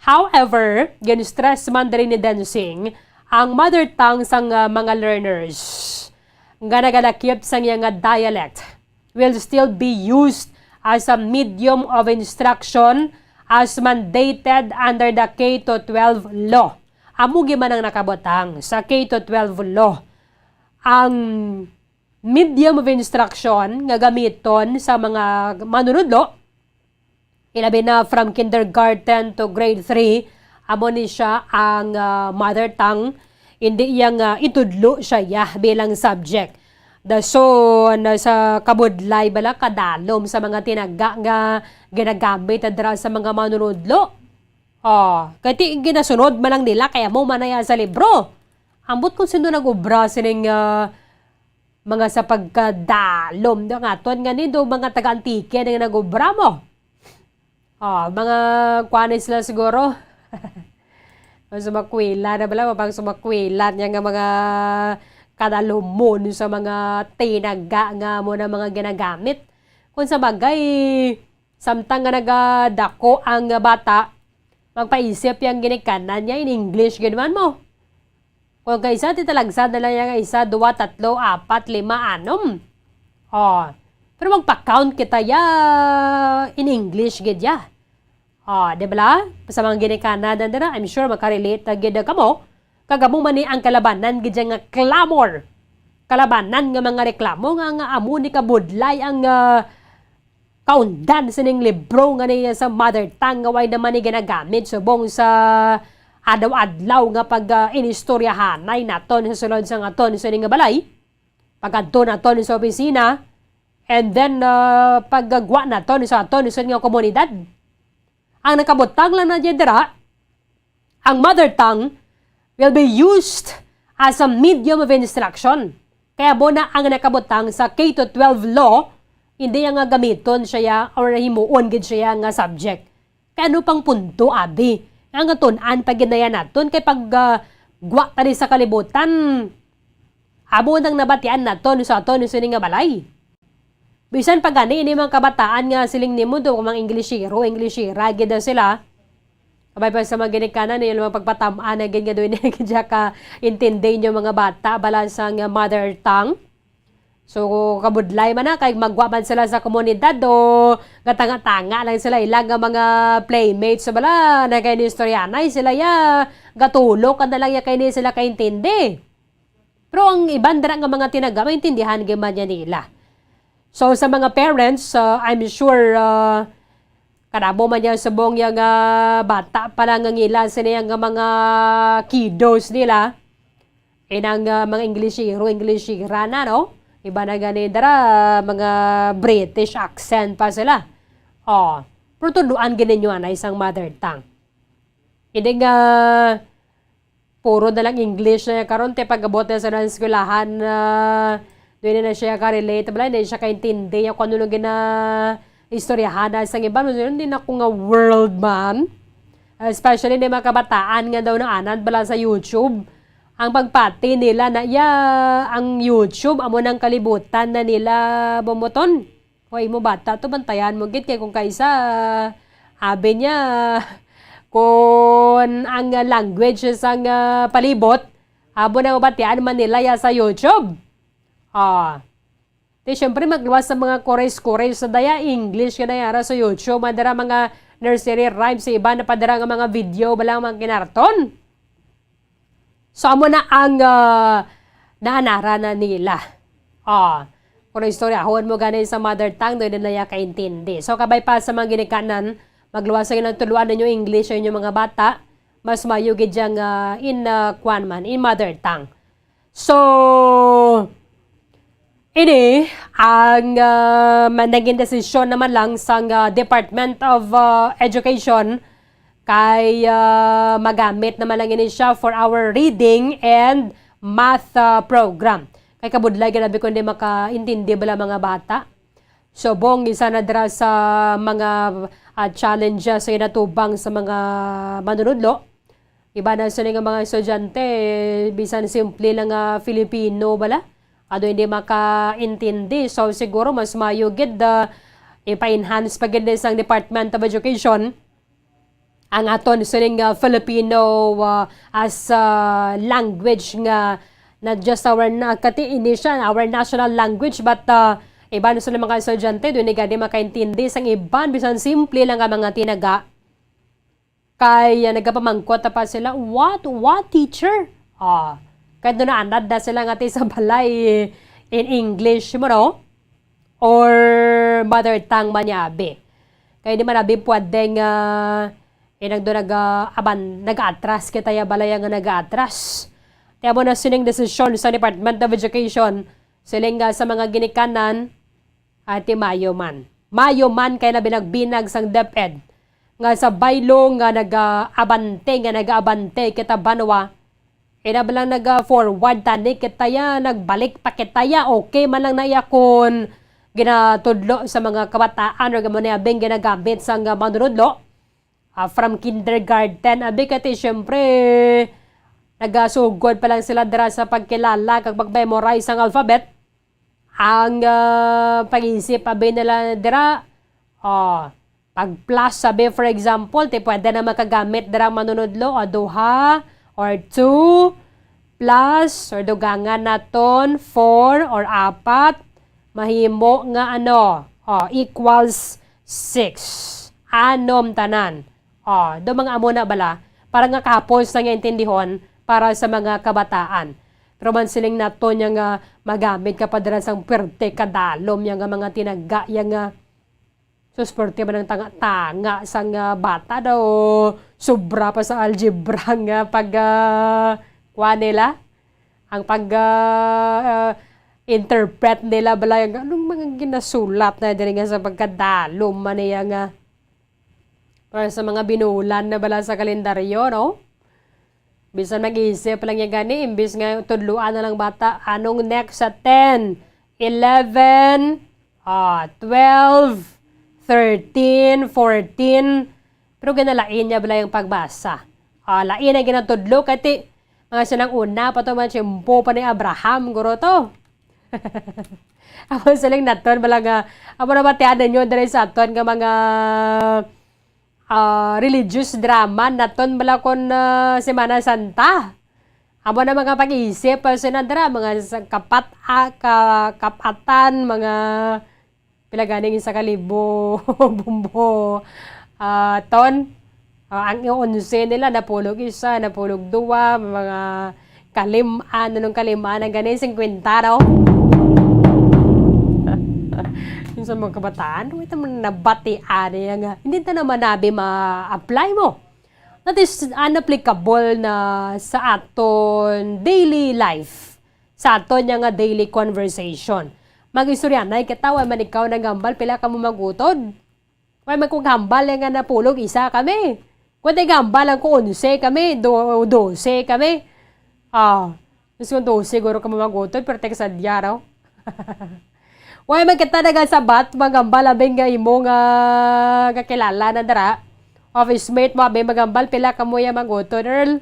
However, gin-stress man rin ni dancing ang mother tongue sang mga learners nga nagalakip sang nga dialect will still be used as a medium of instruction as mandated under the K-12 law. Amugi man ang nakabotang sa K-12 law. Ang medium of instruction nga gamiton sa mga manunudlo, ilabi na from kindergarten to grade 3, amo ni siya ang mother tongue, hindi yang itudlo siya bilang subject. So, sa kabudlay bala kadalom sa mga tinaga nga ginagamit adra sa mga manunudlo. Kati ginasunod man lang nila kaya mo manaya sa libro. Ambot kung sino nag-ubra sining mga sa pagkadalom nga tuwan nga nido mga taga-antike na nag-ubra mo. Mga kwanis lang siguro. Sumakwila na bala, mapang sumakwila niya nga mga kadalumon sa mga tinaga nga mo na mga ginagamit. Kung sa bagay, samtang nga nagadako ang bata, magpaisip yung ginikanan niya in English, ginaman mo. Kung kaisa, titalagsad na lang yung isa, 2, 3, 4, 5, 6. Pero magpa-count kita in English, gidya. Di ba? Sa mga ginikanan na I'm sure makarelate na gida ka mo. Kagamo man ni ang kalabanan, gidya nga clamor. Kalabanan nga mga reklamo, nga amo ni kabudlay ang kaundan sining libro nga niya sa mother tongue nga way naman ni ginagamit subong sa adlaw-adlaw nga pag inistoryahanay naton sa sulod sa aton sa nga balay pagadto naton sa opisina and then paggagwa naton sa aton sa nga komunidad. Ang nakabutang lang na dira, ang mother tongue will be used as a medium of instruction. Kaya na ang nakabutang sa K-12 law, hindi nga gamiton siya or himuon gid siya nga subject. Kaya ano pang punto, abi? Ang tunan pag ginayan naton kay pag gwa tani sa kalibutan, abo nang nabatian naton sa aton sa nga balay. Bisan pag gani ini mga kabataan nga siling nimo do mga Englishira gid sila. Kabay pa sa mga ginikanan niyo mga pagpatamaan na gid nga doon kaya ka intindi nyo mga bata bala sa mother tongue. So kabudlay man na kay magwa man sila sa komunidad o gatanga-tanga lang sila ilang mga playmates sa bala na kay ni istoryanay sila ya gatulok kada lang ya kay ni sila kaintindi. Pero ang iban dira nga mga tinaga maintindihan gyud man nila. So sa mga parents, I'm sure kadabo man yan subong yung bata pa lang ang ilan sila yung mga kiddos nila. Inang mga Englishira na, no? Iba na gani dara, mga British accent pa sila. Pero tuluan ganin nyo na isang mother tongue. Hindi nga puro na lang English na karon te pag-abot na sa eskwelahan doon na siya ka-relate. Hindi siya kaintindi kung ano nung istoryahan sa iba. Hindi na ako nga world man. Especially ni mga kabataan nga daw na anan bala sa YouTube. Ang pagpati nila na ang YouTube amo ng kalibutan na nila bumuton. Hoy mo bata to bantayan mo gid kay kung kaisa abi niya kung ang language sang palibot abo na mabatian man nila sa YouTube. Di syempre magluwas sa mga chorus sa daya English ka na yara sa YouTube. Madara mga nursery rhymes sa iba na padara nga mga video balang mga kinarton. So amo na ang naanara na nila. Kung istoryahon mo ganin sa mother tongue, doon na naya kaintindi. So kabay pa sa mga ginikanan, magluwas sa ilang tuluan ninyo English sa inyong mga bata, mas mayugid diyang in mother tongue. So, ini ang naging desisyon naman lang sa Department of Education kay magamit naman lang ini siya for our reading and math program. Kay kabudlay ganabi kundi makaintindi bala mga bata. So bong isa na dira sa mga challenges sa inatubang sa mga manunudlo. Iba na sa mga estudyante bisan simple lang Filipino bala. Ado hindi makaintindi. So siguro mas mayugid ipa-enhance pa gid sa Department of Education ang aton sining Filipino as language nga not just our our national language but iba na sila mga estudyante doon ni makaintindi sang iban bisan simple lang ang mga tinaga kay nagapamangkot pa sila what teacher kaya doon na anad na sila nga sa balay in English mo no or mother tongue manyabi kaya di man abi pwedeng nag-atras kita ya balay nga nag-atras. Kaya mo na sining desisyon sa Department of Education siling sa mga ginikanan at Mayo man kay na binagbinag sang DepEd nga sa baylo nga nag-abante kita banwa inabalang nag-forward tani kita ya nagbalik pa kita ya okay man lang na yakon ginatudlo sa mga kabataan or gamon na bing ginagamit sang manunudlo from kindergarten abi kati syempre nagasugod pa lang sila dira sa pagkilala kag pag-memorize ang alphabet ang pag-isip abi nila dira pag plus sabi for example pwede na makagamit dira manunudlo duha or 2 plus or dugangan naton 4 or 4 mahimo nga equals 6 anom tanan do mga amo na bala para nga kapos na nga intindihon para sa mga kabataan. Pero man siling nato niya nga magamit ka pa dira sang perte kadalom yang mga tinaga yang Susporte ba ng tanga sang bata daw sobra pa sa algebra nga pag kuha nila ang pag interpret nila bala yung anong mga ginasulat na din nga sa pagkadalo man niya nga para sa mga binulan na bala sa kalendaryo, no? Bisan mag-isip lang yung gani, imbis nga tudluan na lang bata, anong next sa 10, 11, 12, 13, 14, pero ganalain niya bala yung pagbasa. Lain na ginatudlo, kati mga sinang una, pa ito man siyempo pa ni Abraham, guro to. Ako silang naton, bala nga, ako na batianan nyo, dahil sa aton nga mga religious drama, naton bala kon Semana Santa. Abo na mga pag-iisip, sinadra, mga kapatan, mga pilaganing sa kalibo, bumbo, ton. Ang 11 nila, napulog isa, napulog 2, mga kalimaan, anong kalimaan, ang ganin, 50 raw. Yung sa mga kabataan, ito mo nabatian, hindi na naman nabi ma-apply mo. That is unapplicable na sa aton daily life, sa aton nga daily conversation. Mag-istorya na, katawa man ikaw ng gambal, pila ka mo magutod. Kaya magkugambal nga napulog, isa kami. Kung gambal lang ko 11 kami, 12 kami. Mas kung 12 siguro ka mo magutod, pero teka sa raw. Why magkatanaga sa bat, magambal abing nga imo nga kakilala na dara. Office mate mo abing magambal, pila ka mo yung magutod, Earl.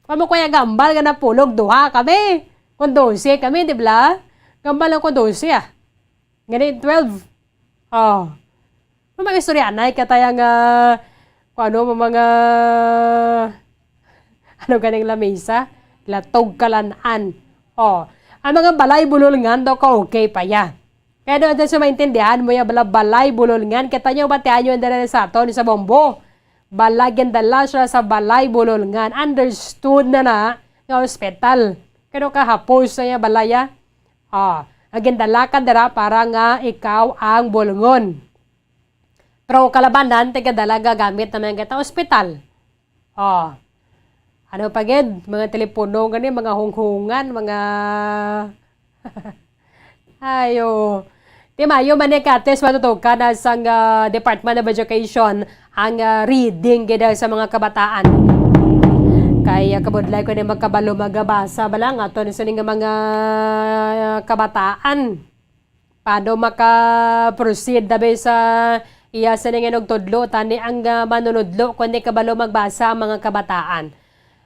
Kung mo kaya gambal nga napulog, 2 kami. Kung 12 kami, di ba? Gambal lang kung 12 Ganit 12. Mga istorya na, katayang kung ano, mga ano ganing lamesa, latog kalanaan. Ang mga balay bululngan daw ka okay pa ya. Kaya doon sa maintindihan mo yung balay bululngan, katanya batihan nyo yung dala sa aton sa bombo. Balagyan dala siya sa balay bululngan. Understood na yung hospital. Kaya kahapos na yung balaya. Agindala ka dara para nga ikaw ang bulungon. Pero kalabanan, tiga dalaga gamit naman kita ospital. Ano pa gid? Mga telepono, gani, mga hunghungan, mga... Ayo. Di mayo manikates matutukan na sa Department of Education ang reading gid sa mga kabataan. Kaya kabudlay ko na magkabalo magabasa balang ato sa mga kabataan. Paano maka-proceed dabe sa iya sa nga nagtudlo, tani ang manunudlo kundi kabalo magbasa ang mga kabataan.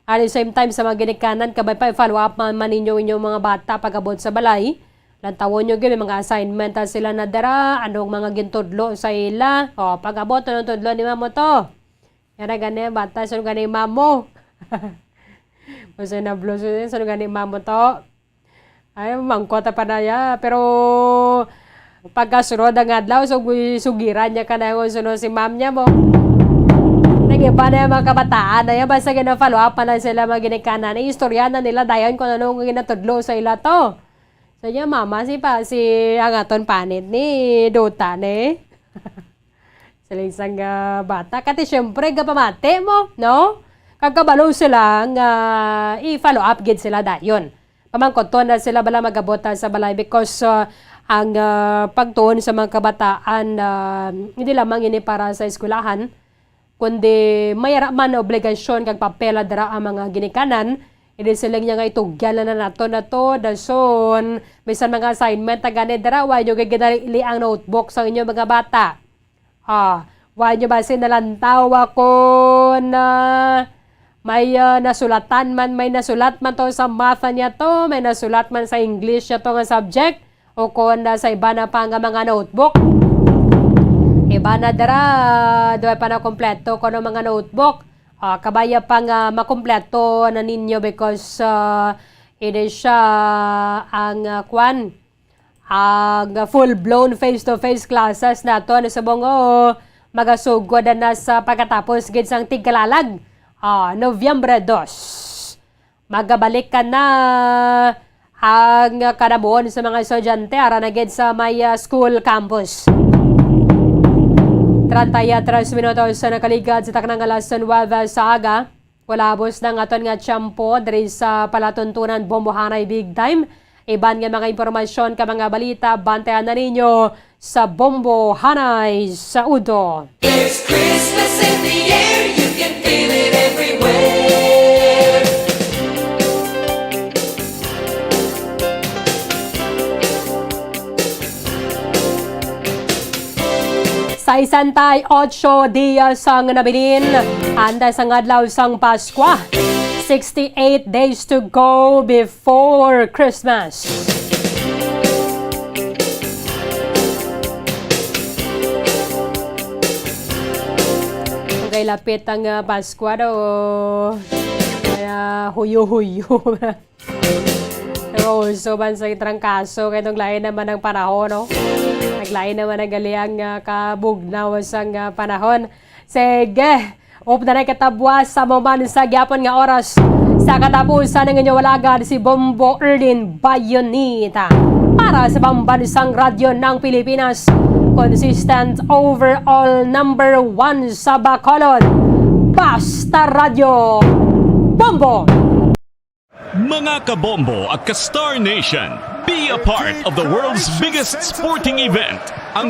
At the same time, sa mga ginikanan, kabay pa, follow up man ninyo inyong mga bata pag-abot sa balay. Lantawon nyo gini, mga assignment sila na dara, anong mga gintudlo sa ila. Pag-abot, anong tudlo ni mamo to? Yan na gani, bata, saan gani mamo? Kasi na-blows, saan gani mamo to? Ay, mangkota pa na ya, pero... Pagkasunod ang adlaw, sugiran niya ka na yung sunod si ma'am niya mo. Nag-iba na yung mga kabataan na yan, basta gina-follow up pa na sila mga ginikanan. Istorya na nila dayon kung anong ginatudlo sa ila to. So niya, mama, si Angaton Panit ni Dota ni. Sila isang bata. Kati syempre, kapamate mo, no? Kagkabalo sila i-follow up gid sila dayon. Pamangkoton na sila bala magabota sa balay because ang pagtuon sa mga kabataan hindi lamang ini para sa eskwelahan kundi mayara man obligasyon kag papel dara ang mga ginikanan hindi sila nga itugyan na nato dason bisan mga assignment gani dara wa nyo gagidali ang notebook sa inyo mga bata wa nyo basin nalantaw ako na may nasulatan man may nasulat man to sa math niya to may nasulat man sa English niya to nga subject o kung sa iba na pa nga mga notebook. Iba na dara, doon pa na kompleto ko ng mga notebook. Kabaya pa nga makompleto na ninyo because hindi siya ang ang full-blown face-to-face classes na to na sa bungo magasugod na sa pagkatapos gid sang tigkalalag. Nobyembre 2. Magabalik ka na ang kanabuon sa mga estudyante ara na gid sa may school campus. 33 minutos sa nakaligad sa taknang alas 9 sa aga. Walabos ng aton nga tiyempo diri sa palatuntunan Bombohanay Big Time. Iban nga mga impormasyon ka mga balita, bantayan na ninyo sa Bombohanay sa Udo. There's Christmas in the air, you can feel it everywhere. Sa isantay, 8 dias ang nabilin. Anda sa adlaw sang Pasko. 68 days to go before Christmas. Okay, lapit ang Pasko daw. Kaya huyo-huyo. Pero so ban sa trangkaso, kaya itong lain naman ang panahon, no? Naglain naman ang galiang kabugnaw sang panahon. Sige, na na katabwas sa moman sa gyapon nga oras. Sa katapusan ng inyong walagad si Bombo Erlin Bayonita. Para sa pambansang radyo ng Pilipinas, consistent overall number 1 sa Bacolod. Basta Radio Bombo! Mga kabombo at ka-Star Nation, be a part of the world's biggest sporting event.